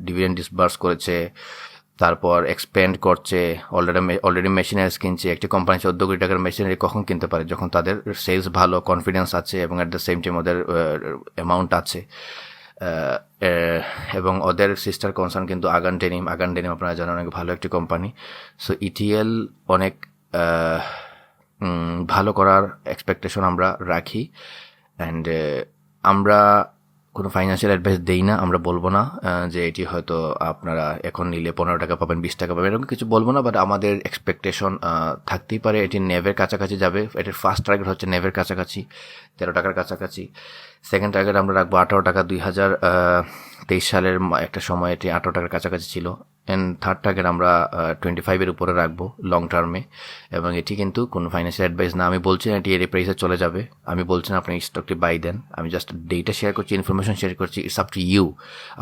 Speaker 1: dividend disburse করেছে, তারপর এক্সপ্যান্ড করছে, অলরেডি মেশিনারিজ কিনছে। একটি কোম্পানি 14 কোটি টাকার মেশিনারি কখন কিনতে পারে? যখন তাদের সেলস ভালো, কনফিডেন্স আছে এবং অ্যাট দ্য সেম টাইম ওদের অ্যামাউন্ট আছে। এবং ওদের সিস্টার কনসার্ন কিন্তু আগান ডেনিম আপনারা জানেন অনেক ভালো একটি কোম্পানি। সো ETL অনেক ভালো করার এক্সপেকটেশন আমরা রাখি। অ্যান্ড আমরা কোনো ফাইন্যান্সিয়াল অ্যাডভাইস দেই না, আমরা বলবো না যে এটি হয়তো আপনারা এখন নিলে 15 টাকা পাবেন, 20 টাকা পাবেন, এরকম কিছু বলবো না। বাট আমাদের এক্সপেকটেশন থাকতেই পারে এটি নেভের কাছাকাছি যাবে। এটির ফার্স্ট টার্গেট হচ্ছে নেভের কাছাকাছি, 13 টাকার কাছাকাছি। সেকেন্ড টার্গেট আমরা রাখবো 18 টাকা। 2023 সালের একটা সময় এটি 18 টাকার কাছাকাছি ছিল। অ্যান্ড থার্ড টার্গেট আমরা 25-এর উপরে রাখবো লং টার্মে। এবং এটি কিন্তু কোনো ফাইন্যান্সিয়াল অ্যাডভাইস না, আমি বলছি না এটি এর প্রাইসে চলে যাবে, আমি বলছি না আপনি স্টকটি বাই দেন, আমি জাস্ট ডেটা শেয়ার করছি, ইনফরমেশন শেয়ার করছি। ইটস আপ টু ইউ,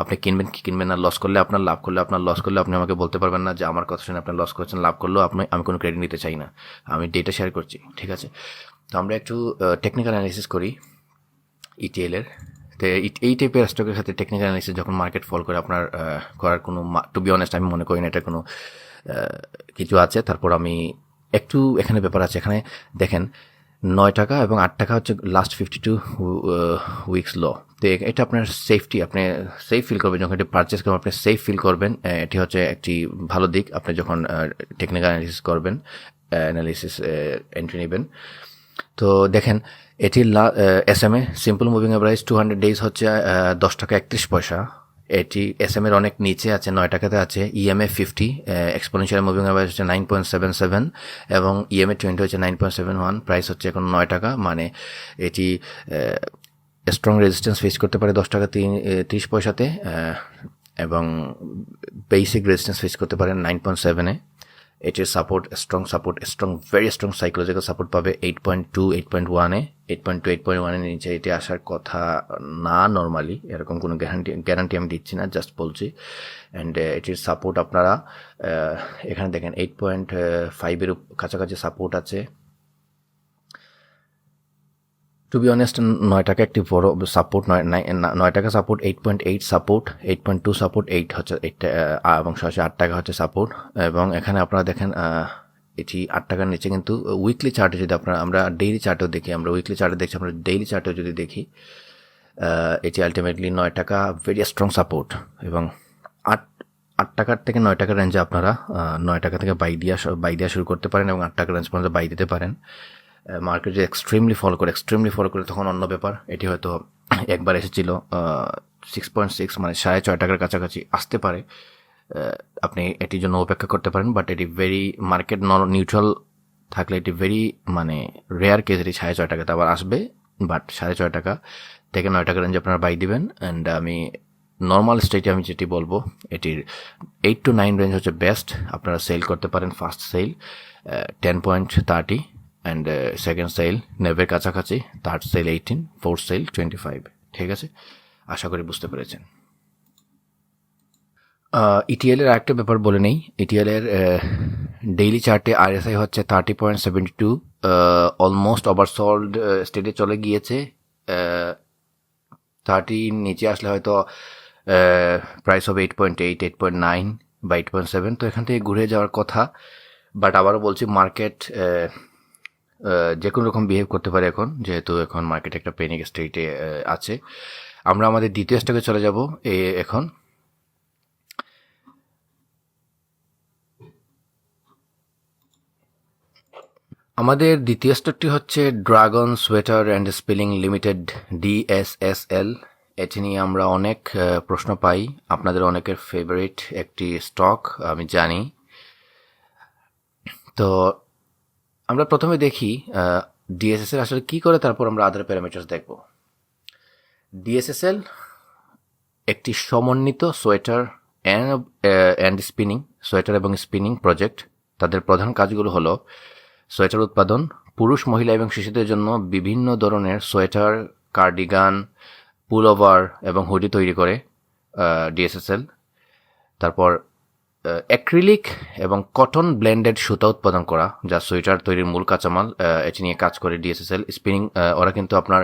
Speaker 1: আপনি কিনবেন কি কিনবেন না। লস করলে আপনার, লাভ করলে আপনার। লস করলে আপনি আমাকে বলতে পারবেন না যে আমার কথা শুনে আপনি লস করছেন। লাভ করলেও আমি কোনো ক্রেডিট নিতে চাই না, আমি ডেটা শেয়ার করছি, ঠিক আছে? তো আমরা একটু টেকনিক্যাল অ্যানালিসিস করি ETL এর। তো এই টাইপের স্টকের সাথে টেকনিক্যাল অ্যানালিসিস যখন মার্কেট ফল করে, আপনার করার কোনো, টু বি অনেস্ট আমি মনে করি না এটা কোনো কিছু আছে। তারপর আমি একটু এখানে ব্যাপার আছে, এখানে দেখেন 9 টাকা এবং 8 টাকা হচ্ছে লাস্ট 52 উইকস লো। তো এটা আপনার সেফটি, আপনি সেফ ফিল করবেন যখন এটি পারচেস করবেন, আপনি সেফ ফিল করবেন। এটি হচ্ছে একটি ভালো দিক আপনি যখন টেকনিক্যাল অ্যানালিসিস করবেন, এন্ট্রি নেবেন। তো দেখেন এটির SMA simple moving average 200 days হচ্ছে 10 টাকা 31 পয়সা। এটি SM এর অনেক নিচে আছে, 9 টাকাতে আছে। EMA 50 এক্সপোনেনশিয়াল মুভিং অ্যাভারেজ হচ্ছে 9.77 এবং EMA 20 হচ্ছে 9.71। প্রাইস হচ্ছে এখন 9 টাকা, মানে এটি স্ট্রং রেজিস্ট্যান্স ফেস করতে পারে 10 টাকা 30 পয়সাতে, এবং বেসিক রেজিস্ট্যান্স ফেস করতে পারে 9.7-এ। এটির support strong very strong psychological support পাবে 8.2, 8.1-এ। 8.2, 8.1-এর নিচে এটি আসার কথা না নর্মালি, এরকম কোনো গ্যারান্টি আমি দিচ্ছি না, জাস্ট বলছি। অ্যান্ড এটির সাপোর্ট আপনারা এখানে দেখেন 8.5-এর কাছাকাছি সাপোর্ট আছে। টু বি অনেস্ট 9 টাকা একটি বড় সাপোর্ট, 9 টাকা সাপোর্ট, 8.8 সাপোর্ট, 8.2 সাপোর্ট, 8 হচ্ছে 8 এবং 8 টাকা হচ্ছে সাপোর্ট। এবং এখানে আপনারা দেখেন এটি 8 টাকার নিচে, কিন্তু উইকলি চার্টে যদি আমরা ডেইলি চার্টেও দেখি, আমরা উইকলি চার্টে দেখছি, আমরা ডেইলি চার্টেও যদি দেখি, এটি আলটিমেটলি 9 টাকা ভেরি স্ট্রং সাপোর্ট। এবং 8 টাকার থেকে 9 টাকার রেঞ্জে আপনারা 9 টাকা থেকে বাই দেওয়া শুরু করতে পারেন এবং 8 টাকার রেঞ্জ পর্যন্ত বাই দিতে পারেন। মার্কেট যে এক্সট্রিমলি ফলো করে তখন অন্য ব্যাপার। এটি হয়তো একবার এসেছিল 6.6 মানে 6.5 টাকার কাছাকাছি আসতে পারে। আপনি এটির জন্য অপেক্ষা করতে পারেন, বাট এটি ভেরি মার্কেট নিউট্রাল থাকলে এটি ভেরি মানে রেয়ার কেস এটি 6.5 টাকাতে আবার আসবে। বাট 6.5 টাকা থেকে 9 টাকা রেঞ্জে আপনারা বাই দিবেন। অ্যান্ড আমি নর্মাল স্টেটে আমি যেটি বলবো, এটির 8 to 9 রেঞ্জ হচ্ছে বেস্ট। আপনারা সেল করতে পারেন। First sell 10.30 and second sell নেভের কাছাকাছি, থার্ড সেল 18, ফোর্থ সেল 25। ঠিক আছে, আশা করি বুঝতে পেরেছেন। ইটিএল এর আরেকটা ব্যাপার বলে নেই। ইটিএল এর ডেইলি চার্টে আরএসআই হচ্ছে 30.72, অলমোস্ট ওভারসোল্ড স্টেটে চলে গিয়েছে। 30 নিচে আসলে হয়তো প্রাইস হবে 8.8, 8.9 বা 8.7, তো এখান থেকে ঘুরে যাওয়ার কথা। বাট আবারও বলছি, মার্কেট যে কোনো রকম বিহেভ করতে পারে এখন, যেহেতু এখন মার্কেট একটা পেনিক স্টেটে আছে। আমরা আমাদের দ্বিতীয় স্টকে চলে যাব এখন। আমাদের দ্বিতীয় স্টকটি হচ্ছে dragon sweater and spilling limited, DSSL। এটি নিয়ে আমরা অনেক প্রশ্ন পাই, আপনাদের অনেকের ফেভারিট একটি স্টক আমি জানি। তো আমরা প্রথমে দেখি ডিএসএসএল আসলে কি করে, তারপর আমরা আদার প্যারামিটার্স দেখব। ডিএসএসএল একটি সমন্বিত সোয়েটার অ্যান্ড স্পিনিং, সোয়েটার এবং স্পিনিং প্রজেক্ট। তাদের প্রধান কাজগুলো হলো সোয়েটার উৎপাদন, পুরুষ, মহিলা এবং শিশুদের জন্য বিভিন্ন ধরনের সোয়েটার, কার্ডিগান, পুলওভার এবং হুডি তৈরি করে ডিএসএসএল। তারপর অ্যাক্রিলিক এবং কটন ব্লেন্ডেড সুতা উৎপাদন করা, যা সোয়েটার তৈরির মূল কাঁচামাল। এটি নিয়ে কাজ করে ডিএসএসএল। স্পিনিং, ওরা কিন্তু আপনার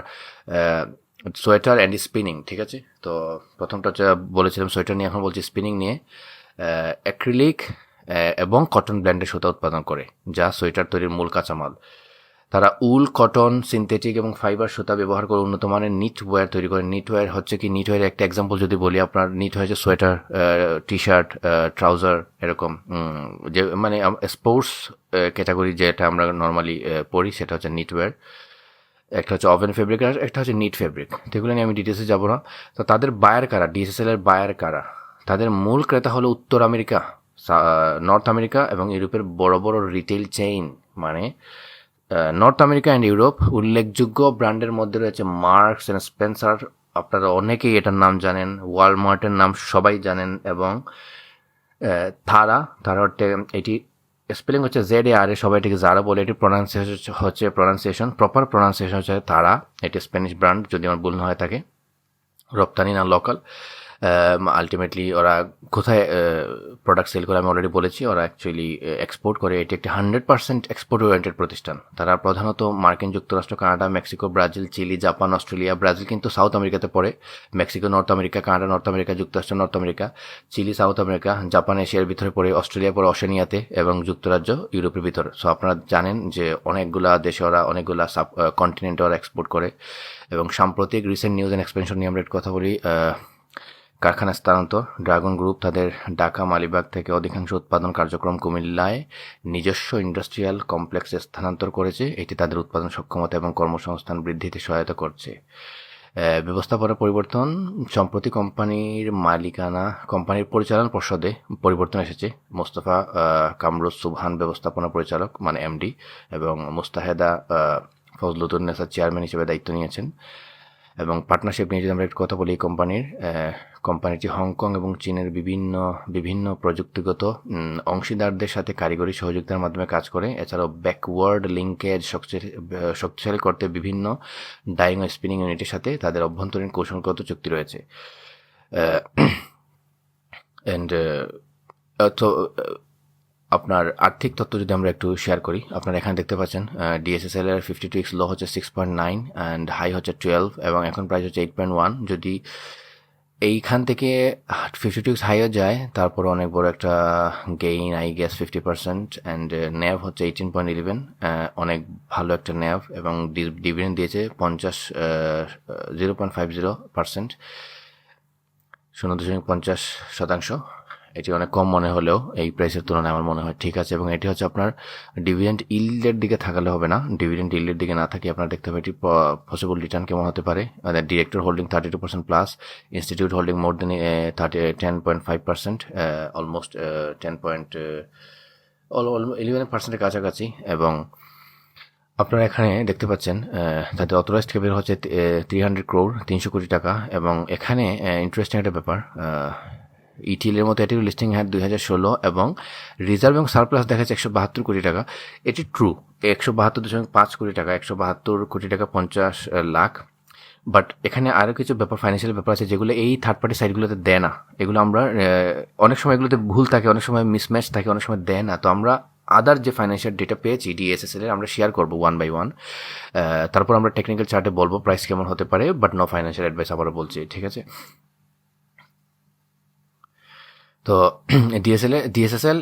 Speaker 1: সোয়েটার অ্যান্ড স্পিনিং, ঠিক আছে। তো প্রথমটা বলেছিলাম সোয়েটার নিয়ে, এখন বলছি স্পিনিং নিয়ে। অ্যাক্রিলিক এবং কটন ব্লেন্ডেড সুতা উৎপাদন করে, যা সোয়েটার তৈরির মূল কাঁচামাল। তারা উল, কটন, সিনথেটিক এবং ফাইবার সুতা ব্যবহার করে উন্নত মানের নিটওয়্যার তৈরি করে। নিটওয়্যার হচ্ছে কি, নিটওয়্যারের একটা এক্সাম্পল যদি বলি, আপনার নিট হয়েছে সোয়েটার, টি শার্ট, ট্রাউজার, এরকম যে মানে স্পোর্টস ক্যাটাগরি যেটা আমরা নর্মালি পরি, সেটা হচ্ছে নিটওয়্যার। একটা হচ্ছে ওভেন ফেব্রিক আর একটা হচ্ছে নিট ফেব্রিক। তো এগুলো নিয়ে আমি ডিটেলসে যাবো না। তো তাদের বায়ার কারা, ডিএসএসএল এর বায়ার কারা? তাদের মূল ক্রেতা হলো উত্তর আমেরিকা, নর্থ আমেরিকা এবং ইউরোপের বড় বড় রিটেল চেইন। মানে নর্থ আমেরিকা অ্যান্ড ইউরোপ উল্লেখযোগ্য ব্র্যান্ডের মধ্যে রয়েছে মার্কস অ্যান্ড স্পেন্সার, আপনারা অনেকেই এটার নাম জানেন, ওয়ালমার্টের নাম সবাই জানেন, এবং থারা। থারা এটি স্পেলিং হচ্ছে ZARA, সবাই এটিকে জারা বলে। এটি প্রনাউন্সিয়েশন প্রপার প্রনাউন্সিয়েশন হচ্ছে তারা। এটি স্প্যানিশ ব্র্যান্ড, যদি আমার ভুল না হয়ে থাকে, রপ্তানি না লোকাল। আলটিমেটলি ওরা কোথায় প্রোডাক্ট সেল করে আমি অলরেডি বলেছি, ওরা অ্যাকচুয়ালি এক্সপোর্ট করে। এটি একটি 100% এক্সপোর্ট ওরিয়েন্টেড প্রতিষ্ঠান। তারা প্রধানত মার্কিন যুক্তরাষ্ট্র, Canada, Mexico, Brazil, Chile, Japan, Australia. Brazil কিন্তু সাউথ আমেরিকাতে পড়ে। Mexico north America, Canada north America, যুক্তরাষ্ট্র north America, Chile south America, Japan এশিয়ার ভিতরে পড়ে, অস্ট্রেলিয়া পড়ে অশেনিয়াতে, এবং যুক্তরাজ্য ইউরোপের ভিতরে। সো আপনারা জানেন যে অনেকগুলা দেশে ওরা, অনেকগুলা সাব কন্টিনেন্টে ওরা এক্সপোর্ট করে। এবং সাম্প্রতিক রিসেন্ট নিউজ অ্যান্ড এক্সপেনশন নিয়ে আমরা কথা বলি। কারখানা স্থানান্তর, ড্রাগন গ্রুপ তাদের ঢাকা মালিবাগ থেকে অধিকাংশ উৎপাদন কার্যক্রম কুমিল্লায় নিজস্ব ইন্ডাস্ট্রিয়াল কমপ্লেক্সে স্থানান্তর করেছে। এটি তাদের উৎপাদন সক্ষমতা এবং কর্মসংস্থান বৃদ্ধিতে সহায়তা করছে। ব্যবস্থাপনা পরিবর্তন, সম্প্রতি কোম্পানির পরিচালনা পর্ষদে পরিবর্তন এসেছে। মোস্তফা কামরুজ সুবহান ব্যবস্থাপনা পরিচালক মানে MD এবং মুস্তাহেদা ফজলুতুন্নেসা চেয়ারম্যান হিসেবে দায়িত্ব নিয়েছেন। এবং পার্টনারশিপ নিয়ে যদি আমরা একটু কথা বলি, কোম্পানিটি হংকং এবং চীনের বিভিন্ন প্রযুক্তিগত অংশীদারদের সাথে কারিগরি সহযোগিতার মাধ্যমে কাজ করে। এছাড়াও ব্যাকওয়ার্ড লিঙ্কেজ শক্তিশালী করতে বিভিন্ন ডাইং ও স্পিনিং ইউনিটের সাথে তাদের অভ্যন্তরীণ কৌশলগত চুক্তি রয়েছে। তো আপনার আর্থিক তথ্য যদি আমরা একটু শেয়ার করি, আপনারা এখানে দেখতে পাচ্ছেন ডিএসএসএল এর 52 লো হচ্ছে 6.9 অ্যান্ড হাই হচ্ছে 12 এবং এখন প্রাইস হচ্ছে 8.1। যদি এইখান থেকে 52 হাইও যায়, তারপর অনেক বড় একটা gain, I guess 50%। And nav হচ্ছে 18.11, অনেক ভালো একটা ন্যাভ, এবং ডিভিডেন্ড দিয়েছে 0.50%, 0.50%। এটি অনেক কম মনে হলেও এই প্রাইসের তুলনায় আমার মনে হয় ঠিক আছে। এবং এটি হচ্ছে আপনার ডিভিডেন্ড ইল্ডের দিকে থাকালে হবে না, ডিভিডেন্ড ইল্ডের দিকে না থাকি আপনার দেখতে হবে এটি পসিবল রিটার্ন কেমন হতে পারে। Director holding 32% plus, institute holding more than 10.5%, almost 11% কাছাকাছি। এবং আপনারা এখানে দেখতে পাচ্ছেন তাদের অথরাইজড ক্যাপিটাল হচ্ছে 300 crore, 300 কোটি টাকা। এবং এখানে ইন্টারেস্টিং একটা ব্যাপার, ইটিএলের মতো এটির লিস্টিং হ্যাড 2016 এবং রিজার্ভ এবং সারপ্লাস দেখাচ্ছে 172 কোটি টাকা। এটি ট্রু, 172.5 কোটি টাকা, 172 কোটি টাকা 50 লাখ। বাট এখানে আরও কিছু ব্যাপার, ফাইন্যান্সিয়াল ব্যাপার আছে যেগুলো এই থার্ড পার্টি সাইটগুলোতে দেয় না। এগুলো আমরা অনেক সময় এগুলোতে ভুল থাকে, অনেক সময় মিসম্যাচ থাকে, অনেক সময় দেয় না। তো আমরা আদার যে ফাইন্যান্সিয়াল ডেটা পেয়েছি ডিএসএসএল এর আমরা শেয়ার করবো 1 by 1। তারপর আমরা টেকনিক্যাল চার্টে বলবো প্রাইস কেমন হতে পারে, বাট নো ফাইন্যান্সিয়াল অ্যাডভাইস আবারও বলছি, ঠিক আছে। তো ডিএসএসএল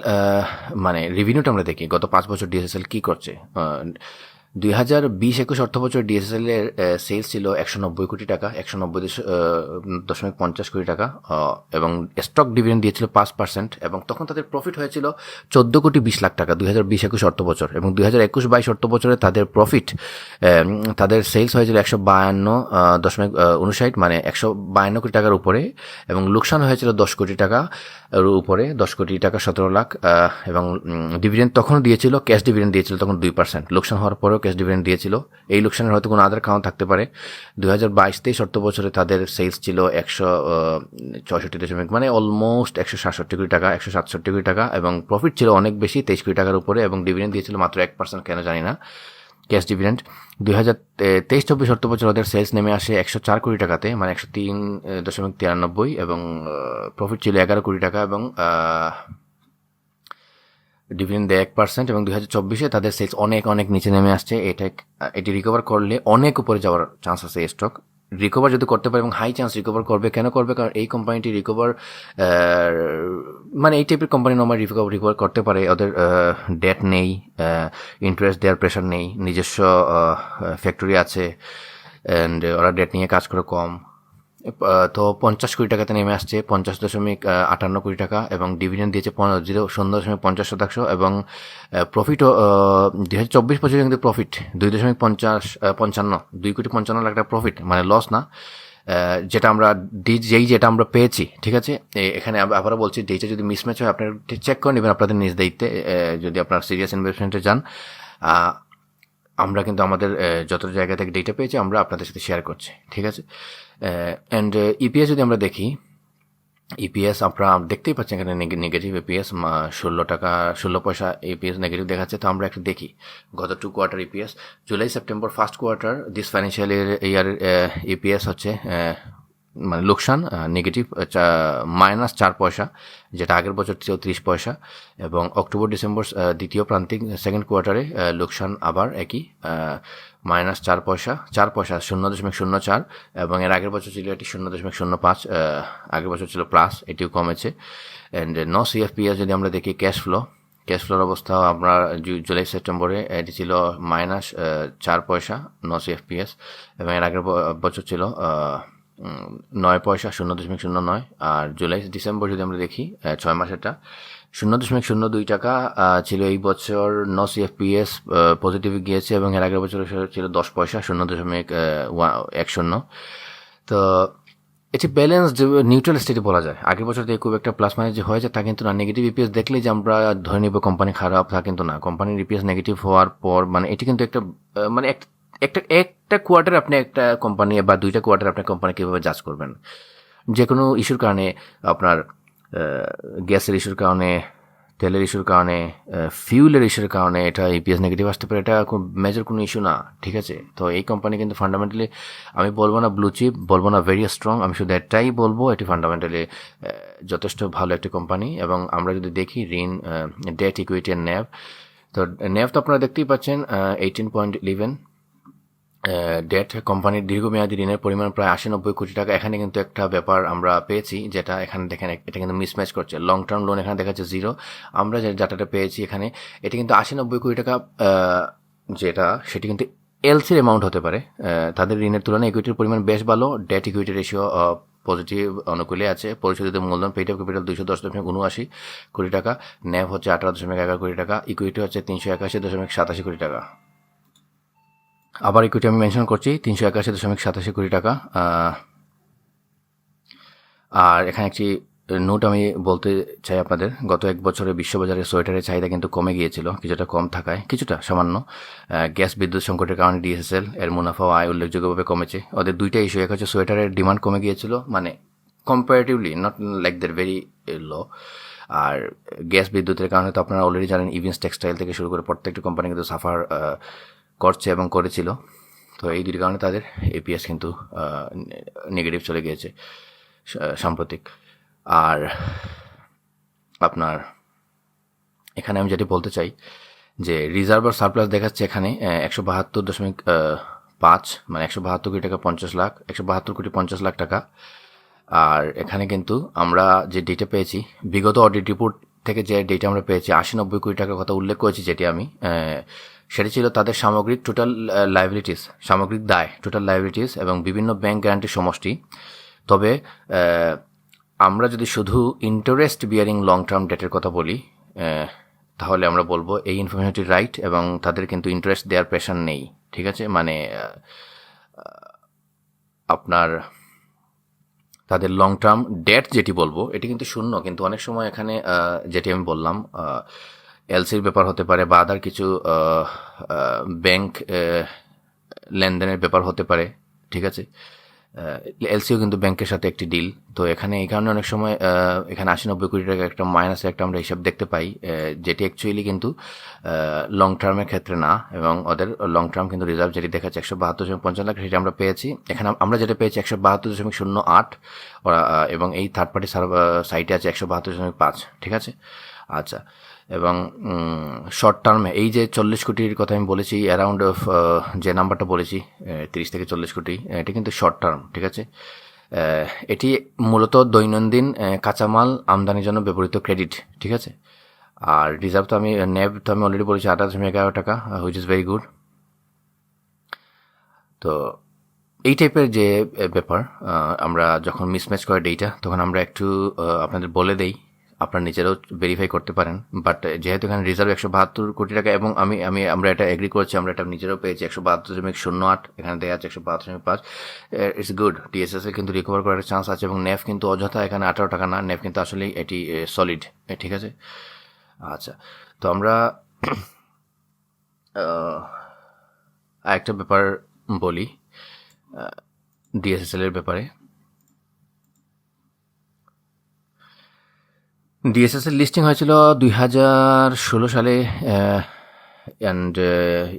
Speaker 1: মানে রেভিনিউটা আমরা দেখি গত 5 বছর ডিএসএসএল কী করছে। 2020-21 অর্থ বছর ডিএসএসএল এর সেলস ছিল 190 কোটি টাকা, 190.50 কোটি টাকা, এবং স্টক ডিভিডেন্ড দিয়েছিল 5%। এবং তখন তাদের প্রফিট হয়েছিল 14 কোটি 20 লাখ টাকা 2020-21 অর্থ বছর। এবং 2021-22 অর্থ বছরে তাদের প্রফিট, তাদের সেলস হয়েছিল 152.59, মানে 152 কোটি টাকার উপরে। এবং লোকসান হয়েছিল 10 কোটি টাকা উপরে, 10 কোটি টাকা 17 লাখ। এবং ডিভিডেন্ড তখন দিয়েছিল, ক্যাশ ডিভিডেন্ড দিয়েছিল তখন 2%। লোকসান হওয়ার পরেও ক্যাশ ডিভিডেন্ড দিয়েছিল। এই লোকসানের হয়তো কোনো আদার কারণ থাকতে পারে। 2022-23 অর্থ বছরে তাদের সেলস ছিল 164 মানে অলমোস্ট 167 কোটি টাকা, 167 কোটি টাকা। এবং প্রফিট ছিল অনেক বেশি, 23 কোটি টাকার উপরে। এবং ডিভিডেন্ড দিয়েছিল মাত্র 1%, কেন জানি না, ক্যাশ ডিভিডেন্ড। 2023-24 অর্থ বছর ওদের সেলস নেমে আসে 104 কোটি টাকাতে, মানে 103.93, এবং প্রফিট ছিল 11 কোটি টাকা। এবং ডিভিডেন্ড দেয় 1%। এবং 2024-এ তাদের সেলস অনেক অনেক নিচে নেমে আসছে। এটি রিকভার করলে অনেক উপরে যাওয়ার চান্স আছে। স্টক রিকভার যদি করতে পারে, এবং হাই চান্স রিকভার করবে। কেন করবে? কারণ এই কোম্পানিটি রিকভার, মানে এই টাইপের কোম্পানি নর্মাল রিকভার করতে পারে। ওদের ডেট নেই, ইন্টারেস্ট দেওয়ার প্রেশার নেই, নিজস্ব ফ্যাক্টরি আছে, অ্যান্ড ওরা ডেট নিয়ে কাজ করে কম। তো 50 কোটি টাকাতে নেমে আসছে, 50.58 কোটি টাকা। এবং ডিভিডেন্ড দিয়েছে 0.50%। এবং প্রফিটও 2024 বছরে কিন্তু প্রফিট 2 কোটি 55 লাখ টাকা প্রফিট, মানে লস না। যেটা আমরা পেয়েছি, ঠিক আছে। এখানে আবারও বলছি, ডেটা যদি মিসম্যাচ হয় আপনারা চেক করে নেবেন আপনাদের নিজ দায়িত্বে, যদি আপনার সিরিয়াস ইনভেস্টমেন্টে যান। আমরা কিন্তু আমাদের যত জায়গা থেকে ডেটা পেয়েছি আমরা আপনাদের সাথে শেয়ার করছি, ঠিক আছে। অ্যান্ড ইপিএস যদি আমরা দেখি, ইপিএস আপনারা দেখতেই পাচ্ছেন এখানে নেগেটিভ ইপিএস 16 টাকা 16 পয়সা ইপিএস নেগেটিভ দেখাচ্ছে। তো আমরা একটু দেখি গত 2 quarter EPS, July September first quarter this financial ইয়ারের ইপিএস হচ্ছে মানে লোকসান নেগেটিভ -4 পয়সা, যেটা আগের বছর ছিল 30 পয়সা। এবং অক্টোবর ডিসেম্বর দ্বিতীয় প্রান্তিক সেকেন্ড কোয়ার্টারে লোকসান আবার একই, -4 পয়সা, 4 পয়সা 0.04। এবং এর আগের বছর ছিল এটি 0.05, আগের বছর ছিল প্লাস, এটিও কমেছে। অ্যান্ড নো সিএফপিএস যদি আমরা দেখি, ক্যাশ ফ্লোর অবস্থা আমরা জুলাই সেপ্টেম্বরে এটি ছিল -4 পয়সা নো সিএফপিএস। এবং এর আগের বছর ছিল 9 পয়সা 0.09। আর জুলাই ডিসেম্বর যদি আমরা দেখি 6 মাসেরটা 0.02 টাকা ছিল এই বছর নো সিএফপিএস পজিটিভ গিয়েছে। এবং এর আগের বছর ছিল 10 পয়সা 0.10। তো এটি ব্যালেন্স নিউট্রাল স্টেটে বলা যায়। আগের বছর থেকে খুব একটা প্লাস মাইনাস যে হয়েছে তা কিন্তু না। নেগেটিভ ইপিএস দেখলেই যে আমরা ধরে নিব কোম্পানি খারাপ, তা কিন্তু না। কোম্পানির ইপিএস নেগেটিভ হওয়ার পর মানে এটি কিন্তু একটা মানে একটা কোয়ার্টার আপনি একটা কোম্পানি বা 2টা কোয়ার্টার আপনার কোম্পানি কীভাবে জাজ করবেন। যে কোনো ইস্যুর কারণে, আপনার গ্যাসের ইস্যুর কারণে, তেলের ইস্যুর কারণে, ফিউলের ইস্যুর কারণে এটা ইপিএস নেগেটিভ আসতে পারে, এটা খুব মেজর কোনো ইস্যু না, ঠিক আছে। তো এই কোম্পানি কিন্তু ফান্ডামেন্টালি আমি বলবো না ব্লু চিপ, বলবো না ভেরি স্ট্রং, আমি শুধু এটাই বলবো এটি ফান্ডামেন্টালি যথেষ্ট ভালো একটি কোম্পানি। এবং আমরা যদি দেখি ঋণ, ডেট, ইকুইটি অ্যান্ড ন্যাভ, তো ন্যাভ তো আপনারা দেখতেই পাচ্ছেন 18.11। ডেট, কোম্পানির দীর্ঘমেয়াদী ঋণের পরিমাণ প্রায় 80-90 কোটি টাকা। এখানে কিন্তু একটা ব্যাপার আমরা পেয়েছি, যেটা এখানে দেখেন এটা কিন্তু মিসম্যাচ করছে। লং টার্ম লোন এখানে দেখাচ্ছে 0। আমরা যে ডাটাটা পেয়েছি এখানে এটা কিন্তু 80-90 কোটি টাকা, যেটা সেটি কিন্তু এলসির অ্যামাউন্ট হতে পারে। তাদের ঋণের তুলনায় ইকুইটির পরিমাণ বেশ ভালো, ডেট ইকুইটি রেশিও পজিটিভ অনুকূলে আছে। পরিশোধিত মূলধন পেইড আপ ক্যাপিটাল 210.79 কোটি টাকা, ন্যাভ হচ্ছে 18.11 কোটি টাকা, ইকুইটি হচ্ছে 381.87 কোটি টাকা। আবার ইকুইটি আমি মেনশন করছি 381.87 কোটি টাকা। আর এখানে একটি নোট আমি বলতে চাই আপনাদের, গত এক বছরে বিশ্ববাজারে সোয়েটারের চাহিদা কিন্তু কমে গিয়েছিল, কিছুটা কম থাকায়, কিছুটা সামান্য গ্যাস বিদ্যুৎ সংকটের কারণে ডিএসএসএল এর মুনাফা ও আয় উল্লেখযোগ্যভাবে কমেছে। ওদের দুইটা ইস্যু, এক হচ্ছে সোয়েটারের ডিমান্ড কমে গিয়েছিল, মানে comparatively not like they're very low, আর গ্যাস বিদ্যুতের কারণে তো আপনারা অলরেডি জানেন ইভিন্স টেক্সটাইল থেকে শুরু করে প্রত্যেকটা কোম্পানি কিন্তু সাফার করছে এবং করেছিল। তো এই দুটি কারণে তাদের এপিএস কিন্তু নেগেটিভ চলে গিয়েছে সাম্প্রতিক। আর আপনার এখানে আমি যেটি বলতে চাই যে রিজার্ভ আর সারপ্লাস দেখাচ্ছে এখানে 172.5, মানে 172 কোটি টাকা 50 লাখ, 172 কোটি 50 লাখ টাকা। আর এখানে কিন্তু আমরা যে ডেটা পেয়েছি বিগত অডিট রিপোর্ট থেকে, যে ডেটা আমরা পেয়েছি 80-90 কোটি টাকার কথা উল্লেখ করেছি, যেটি আমি সেটি ছিল তাদের সামগ্রিক টোটাল লাইবিলিটিস, সামগ্রিক দায়, টোটাল লাইবিলিটিস এবং বিভিন্ন ব্যাংক গ্যারান্টির সমষ্টি। তবে আমরা যদি শুধু ইন্টারেস্ট বিয়ারিং লং টার্ম ডেটের কথা বলি, তাহলে আমরা বলবো এই ইনফরমেশনটি রাইট, এবং তাদের কিন্তু ইন্টারেস্ট দেওয়ার প্রেশার নেই, ঠিক আছে। মানে আপনার তাদের লং টার্ম ডেট যেটি বলবো এটি কিন্তু শূন্য, কিন্তু অনেক সময় এখানে যেটি আমি বললাম এলসির ব্যাপার হতে পারে বা আদার কিছু ব্যাংক লেনদেনের ব্যাপার হতে পারে, ঠিক আছে। এলসিও কিন্তু ব্যাংকের সাথে একটি ডিল, তো এখানে এই কারণে অনেক সময় এখানে 80-90 কোটি টাকা একটা মাইনাসের একটা আমরা হিসাব দেখতে পাই, যেটি অ্যাকচুয়ালি কিন্তু লং টার্মের ক্ষেত্রে না, এবং ওদের লং টার্ম কিন্তু রিজার্ভ যেটি দেখাচ্ছে 172.50 লাখ, সেটা আমরা পেয়েছি। এখানে আমরা যেটা পেয়েছি 172.08, এবং এই থার্ড পার্টি সাইটে আছে 172.5, ঠিক আছে। আচ্ছা, এবং শর্ট টার্মে এই যে 40 কোটির কথা আমি বলেছি, অ্যারাউন্ড অফ যে নাম্বারটা বলেছি 30 থেকে 40 কোটি, এটি কিন্তু শর্ট টার্ম, ঠিক আছে। এটি মূলত দৈনন্দিন কাঁচামাল আমদানির জন্য ব্যবহৃত ক্রেডিট, ঠিক আছে। আর রিজার্ভ তো আমি নেভ তো আমি অলরেডি বলেছি 18.11 টাকা, হুইচ ইজ ভেরি গুড। তো এই টাইপের যে ব্যাপার, আমরা যখন মিসম্যাচ করে ডেটা তখন আমরা একটু আপনাদের বলে দেই, আপনারা নিজেরাও ভেরিফাই করতে পারেন। বাট যেহেতু এখানে রিজার্ভ 172 কোটি টাকা, এবং আমরা এটা এগ্রি করছি, আমরা এটা নিজেরাও পেয়েছি 172.08, এখানে দেওয়া আছে 172.5, ইটস গুড। ডিএসএস এর কিন্তু রিকভার করার চান্স আছে, এবং নেফ কিন্তু অযথা এখানে 18 টাকা না, নেফ কিন্তু আসলে এটি সলিড, ঠিক আছে। আচ্ছা, তো আমরা আরেকটা ব্যাপার বলি ডিএসএসএল এর ব্যাপারে। ডিএসএসএল লিস্টিং হয়েছিল 2016 সালে, অ্যান্ড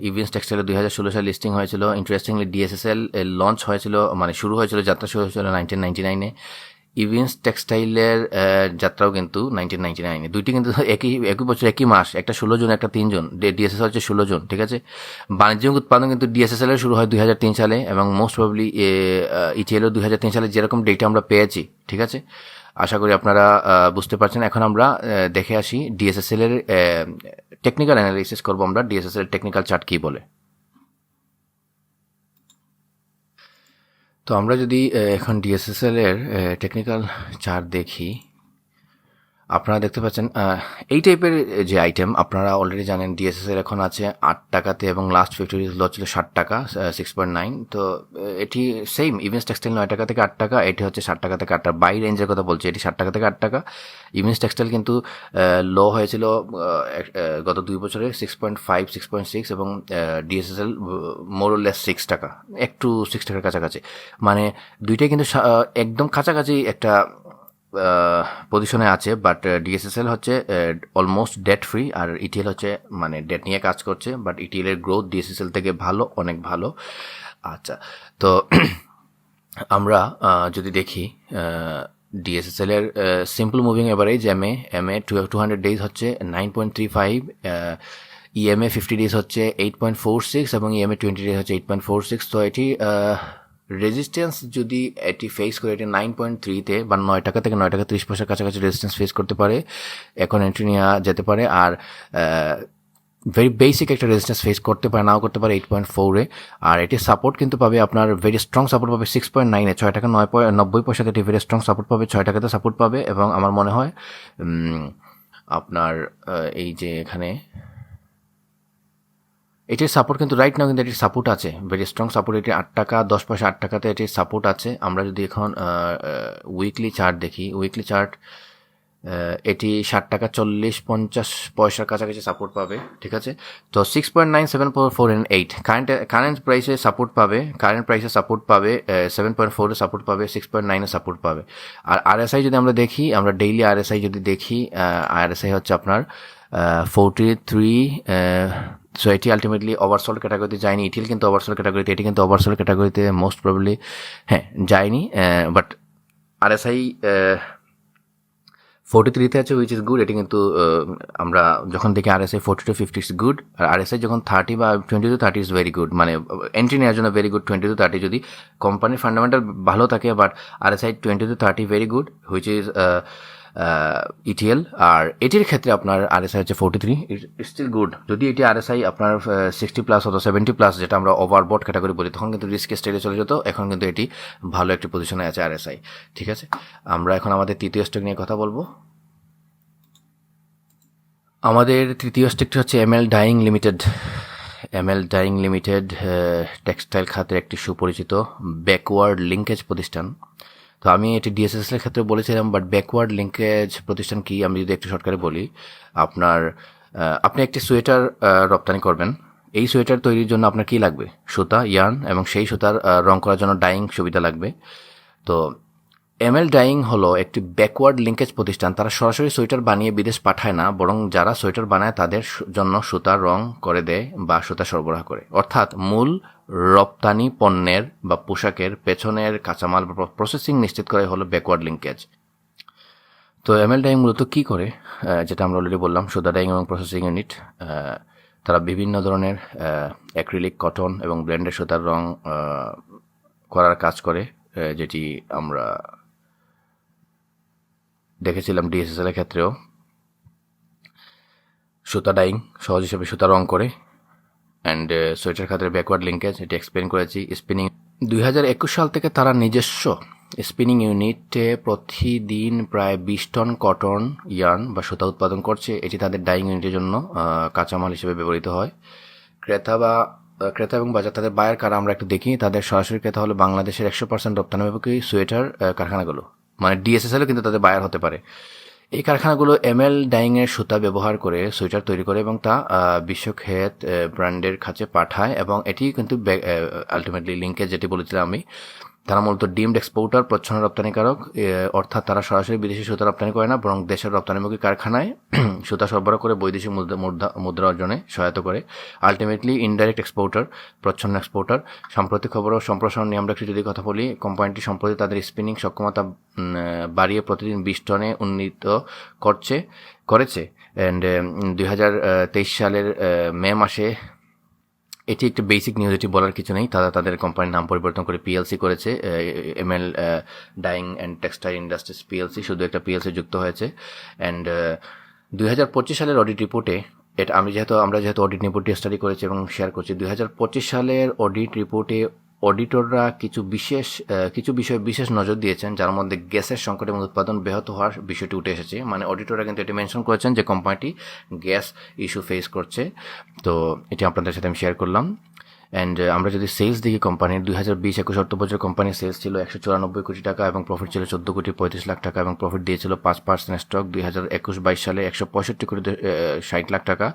Speaker 1: ইভিন্স টেক্সটাইলে 2016 সালে লিস্টিং হয়েছিল। ইন্টারেস্টিংলি ডিএসএসএল লঞ্চ হয়েছিল, মানে শুরু হয়েছিল, যাত্রা শুরু হয়েছিল 1999-এ। ইভিন্স টেক্সটাইলের যাত্রাও কিন্তু 1999-এ। দুইটি কিন্তু একই বছর একই মাস, একটা 16 জুন, একটা 3 জুন। ডিএসএসএল হচ্ছে 16 জুন, ঠিক আছে। বাণিজ্যিক উৎপাদন কিন্তু ডিএসএসএল এর শুরু হয় 2003 সালে, এবং মোস্ট প্রবাবলি ইটিএলও 2003 সালে, যেরকম ডেটা আমরা পেয়েছি, ঠিক আছে। আশা করি আপনারা বুঝতে পারছেন। এখন আমরা দেখে আসি ডিএসএসএল এর টেকনিক্যাল অ্যানালাইসিস করবো আমরা, ডিএসএসএল এর টেকনিক্যাল চার্ট কী বলে। তো আমরা যদি এখন ডিএসএসএল এর টেকনিক্যাল চার্ট দেখি, আপনারা দেখতে পাচ্ছেন এই টাইপের যে আইটেম, আপনারা অলরেডি জানেন ডিএসএসএল এখন আছে 8 টাকাতে, এবং লাস্ট 50 ডেজ লো ছিল 60 টাকা, 6.9। তো এটি সেম, ইভিন্স টেক্সটাইল 9 টাকা থেকে 8 টাকা, এটি হচ্ছে 60 টাকা থেকে 8 টাকা, বাই রেঞ্জের কথা বলছি, এটি 60 টাকা থেকে 8 টাকা। ইভিন্স টেক্সটাইল কিন্তু লো হয়েছিল গত 2 বছরে 6.5, 6.6, এবং ডিএসএসএল মোরলেস 6 টাকা, একটু 6 টাকার কাছাকাছি, মানে দুইটাই কিন্তু একদম কাছাকাছি একটা পজিশনে আছে। বাট ডিএসএসএল হচ্ছে অলমোস্ট ডেট ফ্রি, আর ইটিএল হচ্ছে মানে ডেট নিয়ে কাজ করছে, বাট ইটিএল এর গ্রোথ ডিএসএসএল থেকে ভালো, অনেক ভালো। আচ্ছা, তো আমরা যদি দেখি ডিএসএসএল এর simple moving average MA 200 days হচ্ছে 9.35, ইএমএ 50 ডেজ হচ্ছে 8.46, এবং ইএমএ 20 ডেজ হচ্ছে 8.46। তো এটি রেজিস্ট্যান্স যদি এটি ফেস করে, এটি 9.3-তে বা 9 টাকা থেকে 9 টাকা 30 পয়সার কাছাকাছি রেজিস্ট্যান্স ফেস করতে পারে, এখন এন্ট্রি নেওয়া যেতে পারে। আর ভেরি বেসিক একটা রেজিস্ট্যান্স ফেস করতে পারে, নাও করতে পারে 8.4-এ। আর এটির সাপোর্ট কিন্তু পাবে আপনার ভেরি স্ট্রং সাপোর্ট পাবে 6.9-এ, 6 টাকা 90 পয়সাতে এটি ভেরি স্ট্রং সাপোর্ট পাবে, 6 টাকাতে সাপোর্ট পাবে। এবং আমার মনে হয় আপনার এই যে এখানে এটির সাপোর্ট কিন্তু রাইট নাও কিন্তু এটির সাপোর্ট আছে, ভেরি স্ট্রং সাপোর্ট। এটি 8 টাকা 10 পয়সা, 8 টাকাতে এটির সাপোর্ট আছে। আমরা যদি এখন উইকলি চার্ট দেখি, উইকলি চার্ট এটি 7 টাকা 40-50 পয়সার কাছাকাছি সাপোর্ট পাবে, ঠিক আছে। তো 6.9, 7.4 and 8 কারেন্ট প্রাইসে সাপোর্ট পাবে, কারেন্ট প্রাইসে সাপোর্ট পাবে, 7.4-এ সাপোর্ট পাবে, 6.9-এ সাপোর্ট পাবে। আর আরএসআই যদি আমরা দেখি, আমরা ডেইলি আরএসআই যদি দেখি, আরএসআই হচ্ছে আপনার 43। সো এটি আলটিমেটলি ওভারসোল্ড ক্যাটাগরিতে যায়নি। ইটিএল কিন্তু ওভারসোল্ড ক্যাটাগরিতে, এটি কিন্তু ওভারসোল্ড ক্যাটাগরিতে মোস্ট প্রবাবলি হ্যাঁ যায়নি। বাট আরএসআই 43-তে আছে, উইচ ইজ গুড। এটি কিন্তু আমরা যখন দেখি আরএসআই 40 to 50 ইজ গুড, আর আরএসআই যখন 30 বা 20 to 30 ইজ ভেরি গুড, মানে এন্ট্রি নেওয়ার জন্য ভেরি গুড। 20 to 30 যদি কোম্পানির ফান্ডামেন্টাল ভালো থাকে, but RSI 20 to 30 very good, which is ETL. আর এটির ক্ষেত্রে আপনার আরএসআই হচ্ছে 43, ইটস স্টিল গুড। যদি এটি আরএসআই আপনার 60+ হতো, 70+, যেটা আমরা ওভারবোট ক্যাটাগরি বলি, তখন কিন্তু রিস্ক স্টেজে চলে যেত। এখন কিন্তু এটি ভালো একটি পজিশনে আছে আরএসআই, ঠিক আছে। আমরা এখন আমাদের তৃতীয় স্টক নিয়ে কথা বলবো। আমাদের তৃতীয় স্টকটি হচ্ছে ML Dyeing Limited. ML Dyeing Limited textile খাতের একটি সুপরিচিত ব্যাকওয়ার্ড লিঙ্কেজ প্রতিষ্ঠান। তো আমি এটি ডিএসএসএল এর ক্ষেত্রে বলেছিলাম, বাট ব্যাকওয়ার্ড লিঙ্কেজ প্রতিষ্ঠান কি আমি যদি একটু শর্টকারে বলি, আপনি একটি সোয়েটার রপ্তানি করবেন। এই সোয়েটার তৈরির জন্য আপনার কি লাগবে? সুতা, ইয়ার্ন, এবং সেই সুতার রং করার জন্য ডাইং সুবিধা লাগবে। তো এমএল ডাইং হলো একটি ব্যাকওয়ার্ড লিঙ্কেজ প্রতিষ্ঠান। তারা সরাসরি সোয়েটার বানিয়ে বিদেশ পাঠায় না, বরং যারা সোয়েটার বানায় তাদের জন্য সুতা রং করে দেয় বা সুতা সরবরাহ করে। অর্থাৎ মূল রপ্তানি পণ্যের বা পোশাকের পেছনের কাঁচামাল বা প্রসেসিং নিশ্চিত করে হলো ব্যাকওয়ার্ড লিঙ্কেজ। তো এমএল ডাইং মূলত কী করে, যেটা আমরা অলরেডি বললাম, সুতা ডাইং এবং প্রসেসিং ইউনিট। তারা বিভিন্ন ধরনের অ্যাক্রিলিক, কটন এবং ব্লেন্ডেড সুতার রং করার কাজ করে, যেটি আমরা দেখেছিলাম ডিএসএসএল এর ক্ষেত্রেও। সুতা ডাইং সহজ হিসেবে সুতা রং করে, অ্যান্ড সোয়েটার খাতের ব্যাকওয়ার্ড লিঙ্কেজ এটি এক্সপ্লেন করেছি। স্পিনিং 2021 সাল থেকে তারা নিজস্ব স্পিনিং ইউনিটে প্রতিদিন প্রায় 20 টন কটন ইয়ার্ন বা সুতা উৎপাদন করছে। এটি তাদের ডাইং ইউনিটের জন্য কাঁচামাল হিসেবে ব্যবহৃত হয়। ক্রেতা এবং বাজার, তাদের বায়ার কারা আমরা একটু দেখি। তাদের সরাসরি ক্রেতা হলো বাংলাদেশের 100% রপ্তানিমুখী সোয়েটার কারখানাগুলো, মানে ডিএসএসএলও কিন্তু তাদের বায়ার হতে পারে। এই কারখানাগুলো এমএল ডাইংয়ের সুতা ব্যবহার করে সোয়েটার তৈরি করে এবং তা বিশ্বখ্যাত ব্র্যান্ডের কাছে পাঠায়, এবং এটি কিন্তু আলটিমেটলি লিঙ্কেজ যেটি বলেছিলাম আমি। তারা মূলত ডিমড এক্সপোর্টার, প্রচ্ছন্ন রপ্তানিকারক, অর্থাৎ তারা সরাসরি বিদেশি সুতা রপ্তানি করে না, বরং দেশের রপ্তানিমুখী কারখানায় সুতা সরবরাহ করে বৈদেশিক মুদ্রা অর্জনে সহায়তা করে। আলটিমেটলি ইনডাইরেক্ট এক্সপোর্টার, প্রচ্ছন্ন এক্সপোর্টার। সাম্প্রতিক খবর ও সম্প্রসারণ নিয়ে আমরা একটু যদি কথা বলি, কোম্পানিটি সম্প্রতি তাদের স্পিনিং সক্ষমতা বাড়িয়ে প্রতিদিন 20 টনে উন্নীত করেছে। অ্যান্ড 2023 সালের মে মাসে, এটি একটি বেসিক নিউজ, এটি বলার কিছু নেই, তারা তাদের কোম্পানির নাম পরিবর্তন করে পিএলসি করেছে, ML Dyeing and Textile Industries PLC, শুধু একটা পিএলসি যুক্ত হয়েছে। অ্যান্ড 2025 সালের অডিট রিপোর্টে, আমরা যেহেতু অডিট রিপোর্টটি স্টাডি করেছি এবং শেয়ার করছি, 2025 সালের অডিট রিপোর্টে অডিটররা কিছু বিষয়ে বিশেষ নজর দিয়েছেন, যার মধ্যে গ্যাসের সংকট এবং উৎপাদন ব্যাহত হওয়ার বিষয়টি উঠে এসেছে। মানে অডিটররা কিন্তু এটি মেনশন করেছেন যে কোম্পানিটি গ্যাস ইস্যু ফেস করছে। তো এটি আপনাদের সাথে আমি শেয়ার করলাম। অ্যান্ড আমরা যদি সেলস দেখি, কোম্পানির 2020-21 অর্থবছর কোম্পানির সেলস ছিল 194 কোটি টাকা এবং প্রফিট ছিল 14 কোটি 35 লাখ টাকা এবং প্রফিট দিয়েছিল 5% স্টক। 2021-22 সালে 165 কোটি 60 লাখ টাকা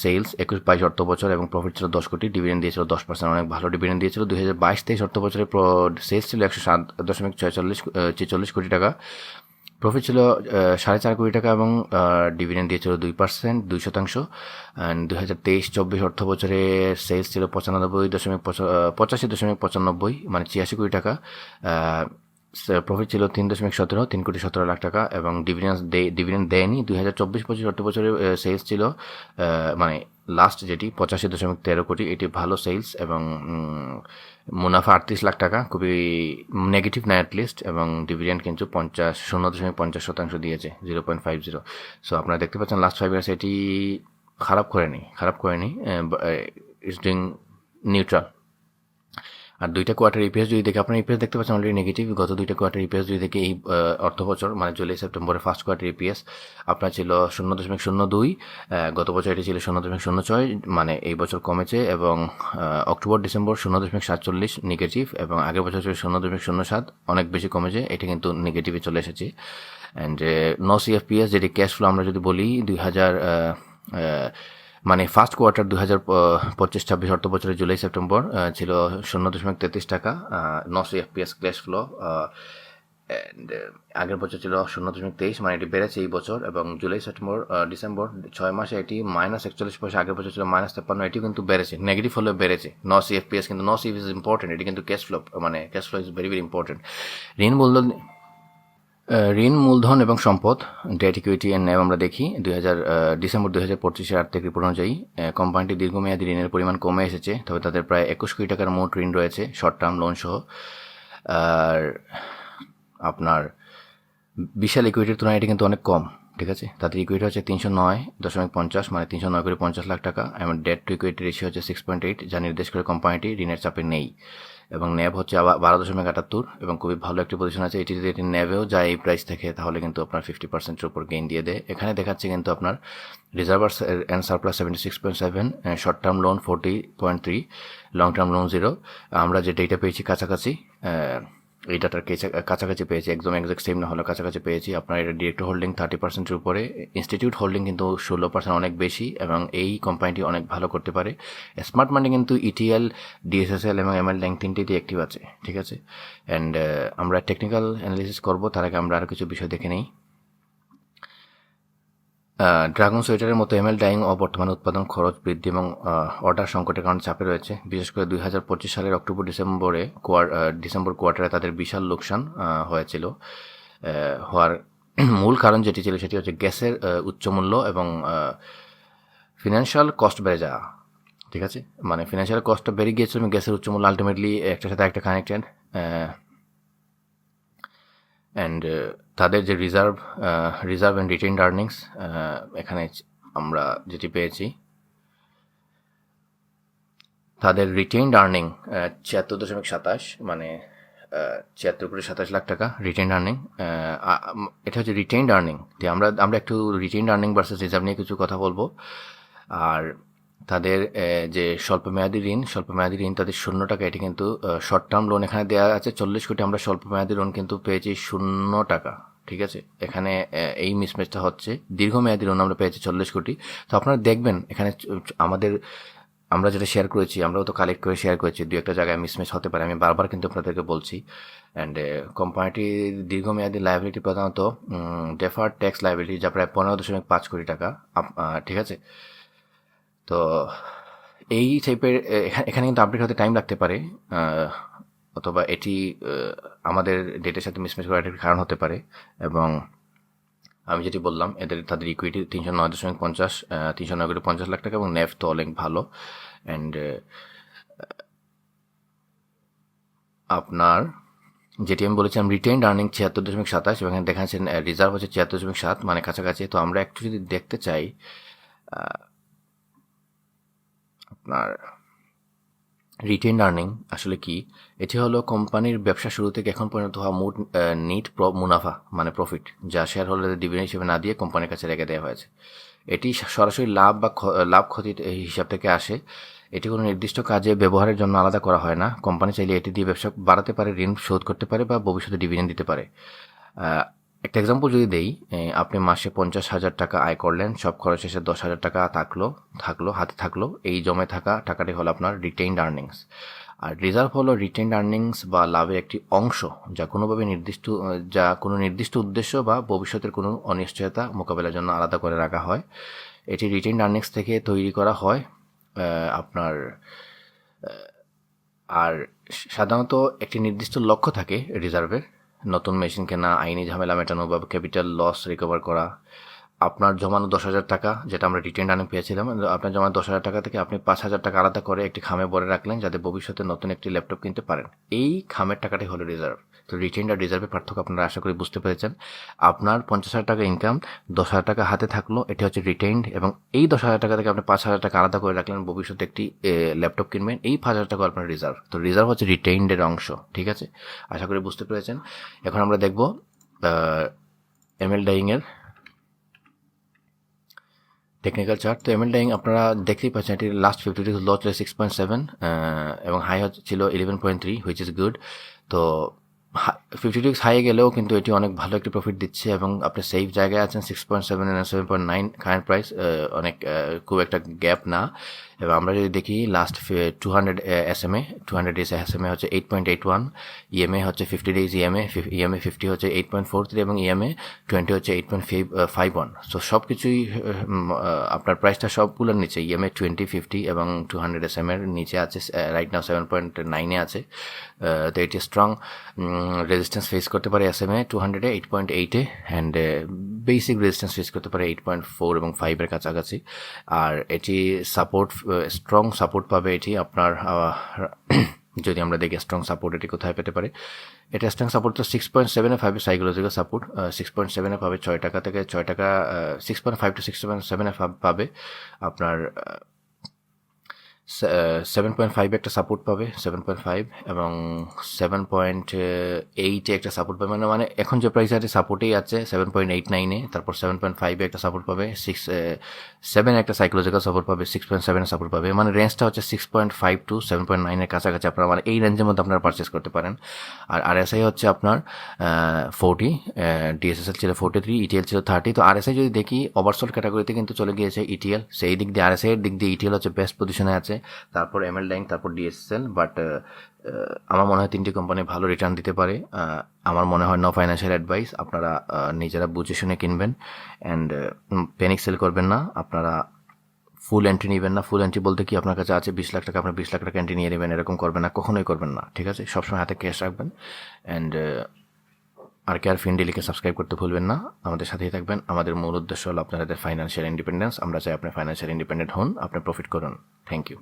Speaker 1: সেলস 21-22 অর্থবছর এবং প্রফিট ছিল 10 কোটি, ডিভিডেন্ড দিয়েছিল 10%, অনেক ভালো ডিভিডেন্ড দিয়েছিল। 2022-23 অর্থবছরে সেলস ছিল 107.46 কোটি টাকা, প্রফিট ছিল 4.5 কোটি টাকা এবং ডিভিডেন্ড দিয়েছিল 2%। অ্যান্ড 2023-24 অর্থ বছরে সেলস ছিল 85.95, মানে 86 কোটি টাকা, প্রফিট ছিল 3 কোটি 17 লাখ টাকা এবং ডিভিডেন্ড দেয়নি। 2024-25 অর্থ বছরে সেলস ছিল মানে লাস্ট যেটি 85.13 কোটি, এটি ভালো সেলস এবং মুনাফা 38 লাখ টাকা, খুবই নেগেটিভ না অ্যাটলিস্ট, এবং ডিভিডেন্ড কিন্তু 0.50% দিয়েছে, 0.50। সো আপনারা দেখতে পাচ্ছেন লাস্ট 5 ইয়ার্স এটি খারাপ করেনি, ইটস ডুইং নিউট্রাল। আর দুইটা কোয়ার্টার ইপিএস যদি দেখে, আপনার ইপিএস দেখতে পাচ্ছেন অলরেডি নেগেটিভ। গত দুইটা কোয়ার্টার ইপিএস যদি দেখে এই অর্থ বছর মানে জুলাই সেপ্টেম্বরের ফার্স্ট কোয়ার্টার ইপিএস আপনার ছিল 0.02, গত বছর এটি ছিল 0.06, মানে এই বছর কমেছে। এবং অক্টোবর ডিসেম্বর 0.47 নেগেটিভ, এবং আগের বছর ছিল 0.07, অনেক বেশি কমেছে, এটা কিন্তু নেগেটিভে চলে এসেছে। অ্যান্ড নো সিএফপিএস, যেটি ক্যাশ ফ্লো আমরা যদি বলি 2000 মানে ফার্স্ট কোয়ার্টার 2025-26 অর্থ বছরের জুলাই সেপ্টেম্বর ছিল 0.33 টাকা নস এফপিএস ক্যাশ ফ্লো। অ্যান্ড আগের বছর ছিল 0.23, মানে এটি বেড়েছে এই বছর। এবং জুলাই সেপ্টেম্বর ডিসেম্বর 6 মাসে এটি -41 পয়সা, আগের বছর ছিল -53, এটিও কিন্তু বেড়েছে, নেগেটিভ হলেও বেড়েছে নস এফপিএস। কিন্তু নস ইফ ইজ ইম্পর্টেন্ট, এটি কিন্তু ক্যাশ ফ্লো, মানে cash flow is very very important. ঋণ মূলধন এবং সম্পদ, ডেট ইকুইটি অ্যান্ড ন্যাব আমরা দেখি ডিসেম্বর 2025 আর্থিক রিপোর্ট অনুযায়ী কোম্পানিটি দীর্ঘমেয়াদী ঋণের পরিমাণ কমে এসেছে, তবে তাদের প্রায় 21 কোটি টাকার মোট ঋণ রয়েছে শর্ট টার্ম লোন সহ। আর আপনার বিশাল ইকুইটির তুলনায় এটি কিন্তু অনেক কম, ঠিক আছে। তাদের ইকুইটি হচ্ছে 309.50, মানে 309.50 লাখ টাকা, এবং ডেট টু ইকুইটি রেশিও হচ্ছে 6.8, যা নির্দেশ করে কোম্পানিটি ঋণের চাপে নেই। এবং ন্যাব হচ্ছে আবার 12.78, এবং খুবই ভালো একটি পজিশন আছে। এটি যদি ন্যাবেও যায় এই প্রাইস থেকে, তাহলে কিন্তু আপনার 50%-এর উপর গেইন দিয়ে দেয়। এখানে দেখাচ্ছে কিন্তু আপনার reserve and surplus 76.7, short term loan 40.3, long term loan 0। আমরা যে ডেটা পেয়েছি কাছাকাছি, এই ডাটার কাছাকাছি পেয়েছি, একদম এক্সাক্ট সেম না হলে কাছাকাছি পেয়েছি। আপনার এটা ডিরেক্টর হোল্ডিং 30%-এর উপরে, ইনস্টিটিউট হোল্ডিং কিন্তু 16%, অনেক বেশি, এবং এই কোম্পানিটি অনেক ভালো করতে পারে। স্মার্ট মানি কিন্তু ইটিএল, ডিএসএসএল এবং এমএল ল্যাং তিনটেই অ্যাক্টিভ আছে, ঠিক আছে। অ্যান্ড আমরা টেকনিক্যাল অ্যানালিসিস করবো, তার আগে আমরা আরও কিছু বিষয় দেখে নিই। ড্রাগন সোয়েটারের মতো এমএল ডাইং বর্তমানে উৎপাদন খরচ বৃদ্ধি এবং অর্ডার সংকটের কারণে চাপে রয়েছে। বিশেষ করে 2025 সালের অক্টোবর ডিসেম্বর কোয়ার্টারে তাদের বিশাল লোকসান হয়েছিল। হওয়ার মূল কারণ যেটি ছিল সেটি হচ্ছে গ্যাসের উচ্চ মূল্য এবং ফিনান্সিয়াল কস্ট বেড়ে যাওয়া, ঠিক আছে। মানে ফিনান্সিয়াল কস্টটা বেড়ে গিয়েছিল এবং গ্যাসের উচ্চ মূল্য আলটিমেটলি একটার সাথে একটা কানেক্টেড। অ্যান্ড তাদের যে রিজার্ভ অ্যান্ড রিটেইনড আর্নিংস, এখানে আমরা যেটি পেয়েছি, তাদের রিটেইনড আর্নিং 76.27, মানে 76.27 লাখ টাকা রিটেইনড আর্নিং। এটা হচ্ছে রিটেইনড আর্নিং। আমরা একটু রিটেইনড আর্নিং ভার্সেস রিজার্ভ নিয়ে কিছু কথা বলবো। আর তাদের যে স্বল্পমেয়াদী ঋণ তাদের 0 টাকা, এটি কিন্তু শর্ট টার্ম লোন এখানে দেওয়া আছে 40 কোটি, আমরা স্বল্পমেয়াদী লোন কিন্তু পেয়েছি 0 টাকা, ঠিক আছে। এখানে এই মিসম্যাচটা হচ্ছে। দীর্ঘমেয়াদী লোন আমরা পেয়েছি 40 কোটি। তো আপনারা দেখবেন এখানে আমরা যেটা শেয়ার করেছি, আমরাও তো কালেক্ট করে শেয়ার করেছি, দু একটা জায়গায় মিসম্যাচ হতে পারে, আমি বারবার কিন্তু আপনাদেরকে বলছি। অ্যান্ড কোম্পানিটির দীর্ঘমেয়াদী লায়াবিলিটি প্রধানত ডেফার্ড ট্যাক্স লায়াবিলিটি, যা প্রায় 15.5 কোটি টাকা, ঠিক আছে। তো এই টাইপের এখানে কিন্তু আপডেট হতে টাইম লাগতে পারে, অথবা এটি আমাদের ডেটের সাথে মিসম্যাচ করার একটা কারণ হতে পারে। এবং আমি যেটি বললাম, তাদের ইকুইটি 309.50 লাখ টাকা, এবং নেফ তো অনেক ভালো। অ্যান্ড আপনার যেটি আমি বলেছিলাম রিটেইনড আর্নিং 76.27, এবং এখানে দেখা যাচ্ছে রিজার্ভ হচ্ছে 76.7, মানে কাছাকাছি। তো আমরা একটু যদি দেখতে চাই আপনার রিটেইনড আর্নিং আসলে কি, এটি হলো কোম্পানির ব্যবসা শুরু থেকে এখন পর্যন্ত হওয়া মোট নিট মুনাফা, মানে প্রফিট, যা শেয়ার হোল্ডারদের ডিভিডেন্ড হিসেবে না দিয়ে কোম্পানির কাছে রেখে দেওয়া হয়েছে। এটি সরাসরি লাভ ক্ষতির হিসাব থেকে আসে। এটি কোনো নির্দিষ্ট কাজে ব্যবহারের জন্য আলাদা করা হয় না। কোম্পানি চাইলে এটি দিয়ে ব্যবসা বাড়াতে পারে, ঋণ শোধ করতে পারে, বা ভবিষ্যতে ডিভিডেন্ড দিতে পারে। একটা এক্সাম্পল যদি দেই, আপনি মাসে 50,000 টাকা আয় করলেন, সব খরচ শেষে 10,000 টাকা হাতে থাকলো। এই জমে থাকা টাকাটি হলো আপনার রিটেইনড আর্নিংস। আর রিজার্ভ হলো রিটেইনড আর্নিংস বা লাভের একটি অংশ, যা কোনো নির্দিষ্ট উদ্দেশ্য বা ভবিষ্যতের কোনো অনিশ্চয়তা মোকাবেলার জন্য আলাদা করে রাখা হয়। এটি রিটেইনড আর্নিংস থেকে তৈরি করা হয় আপনার। আর সাধারণত একটি নির্দিষ্ট লক্ষ্য থাকে রিজার্ভের, নতুন মেশিন কেনা, আইনি ঝামেলা মেটানো, বা ক্যাপিটাল লস রিকভার করা। আপনার জমানো 10,000 টাকা, যেটা আমরা রিটেইনড আর্নিং পেয়েছিলাম, আপনার জমানো 10,000 টাকা থেকে আপনি 5,000 টাকা আলাদা করে একটি খামে ভরে রাখলেন, যাতে ভবিষ্যতে নতুন একটি ল্যাপটপ কিনতে পারেন। এই খামের টাকাটাই হলো রিজার্ভ। তো রিটেইনড আর রিজার্ভের পার্থক্য আপনারা আশা করি বুঝতে পেরেছেন। আপনার 50,000 টাকা ইনকাম, 10,000 টাকা হাতে থাকলো, এটি হচ্ছে রিটেইনড, এবং এই 10,000 টাকা থেকে আপনি 5,000 টাকা আলাদা করে রাখলেন, ভবিষ্যতে একটি ল্যাপটপ কিনবেন, এই 5,000 টাকা আপনার রিজার্ভ। তো রিজার্ভ হচ্ছে রিটেইনডের অংশ, ঠিক আছে? আশা করি বুঝতে পেরেছেন। এখন আমরা দেখব এমএল ডাইংয়ের টেকনিক্যাল চার্ট। তো এমএল ডাইং আপনারা দেখতেই পাচ্ছেন, এটির লাস্ট 52 লো ছিল 6.7 এবং হাই ছিল 11.3, হুইচ ইজ গুড। তো 52 হাইয়ে গেলেও কিন্তু এটি অনেক ভালো একটি প্রফিট দিচ্ছে, এবং আপনি সেফ জায়গায় আছেন 6.7 এবং 7.9 কারেন্ট প্রাইস, অনেক খুব একটা গ্যাপ না। এবং আমরা যদি দেখি লাস্ট 200 SMA, 200 ডেজ SMA হচ্ছে 8.81, ইএমএ হচ্ছে 50 ডেজ ইএমএ 50 হচ্ছে 8.43, এবং ইএমএ 20 হচ্ছে 8.51। সো সব কিছুই আপনার প্রাইসটা সবগুলোর নিচে, ইএমএ 20, 50 এবং 200 SMA এর নিচে আছে, রাইট নাও 7.9-এ আছে। তো এটি স্ট্রং রেজিস্ট্যান্স ফেস করতে পারে SMA 200-এ 8.8-এ, অ্যান্ড বেসিক রেজিস্ট্যান্স ফেস করতে পারে 8.4 এবং 5-এর কাছাকাছি। আর এটি সাপোর্ট, স্ট্রং সাপোর্ট পাবে এটি আপনার যদি আমরা দেখি স্ট্রং সাপোর্ট এটি কোথায় পেতে পারে। এটা স্ট্রং সাপোর্ট তো 6.7-এ পাবে, সাইকোলজিক্যাল সাপোর্ট 6.7-এ পাবে, 6 টাকা থেকে 6 টাকা, 6.5 to 6.7-এ পাবে আপনার 7.5 একটা সাপোর্ট পাবে, 7.5 এবং 7.8-এ একটা সাপোর্ট পাবে, মানে এখন যে প্রাইস আছে সাপোর্টেই আছে 7.89-এ, তারপর 7.5-এ একটা সাপোর্ট পাবে, 7 একটা সাইকোলজিক্যাল সাপোর্ট পাবে, 6.7-এ সাপোর্ট পাবে, মানে রেঞ্জটা হচ্ছে 6.5 to 7.9-এর কাছাকাছি। আপনারা মানে এই রেঞ্জের মধ্যে আপনারা পারচেস করতে পারেন। আর RSI হচ্ছে আপনার 40, DSSL ছিল 43, ETL ছিল 30। তো RSI যদি দেখি ওভারসোল্ড ক্যাটাগরিতে কিন্তু চলে গিয়েছে ETL, সেই দিক দিয়ে RSI এর দিক দিয়ে ETL হচ্ছে বেস্ট পজিশনে আছে, তারপর এমএল ডাইং, তারপর DSSL। বাট আমার মনে হয় তিনটি কোম্পানি ভালো রিটার্ন দিতে পারে। আমার মনে হয় নো ফাইন্যান্সিয়াল অ্যাডভাইস, আপনারা নিজেরা বুঝে শুনে কিনবেন, অ্যান্ড প্যানিক সেল করবেন না। আপনারা ফুল এন্ট্রি নেবেন না। ফুল এন্ট্রি বলতে কি, আপনার কাছে আছে 20 লাখ টাকা, আপনার 20 লাখ টাকা এন্ট্রি নিয়ে নেবেন, এরকম করবেন না, কখনোই করবেন না, ঠিক আছে? সবসময় হাতে ক্যাশ রাখবেন। অ্যান্ড আর কেয়ার ফিনডেলিকে সাবস্ক্রাইব করতে ভুলবেন না, আমাদের সাথেই থাকবেন। আমাদের মূল উদ্দেশ্য হলো আপনাদের ফাইন্যান্সিয়াল ইন্ডিপেন্ডেন্স। আমরা চাই আপনি ফাইন্যান্সিয়াল ইন্ডিপেন্ডেন্ট হন, আপনি প্রফিট করুন। Thank you.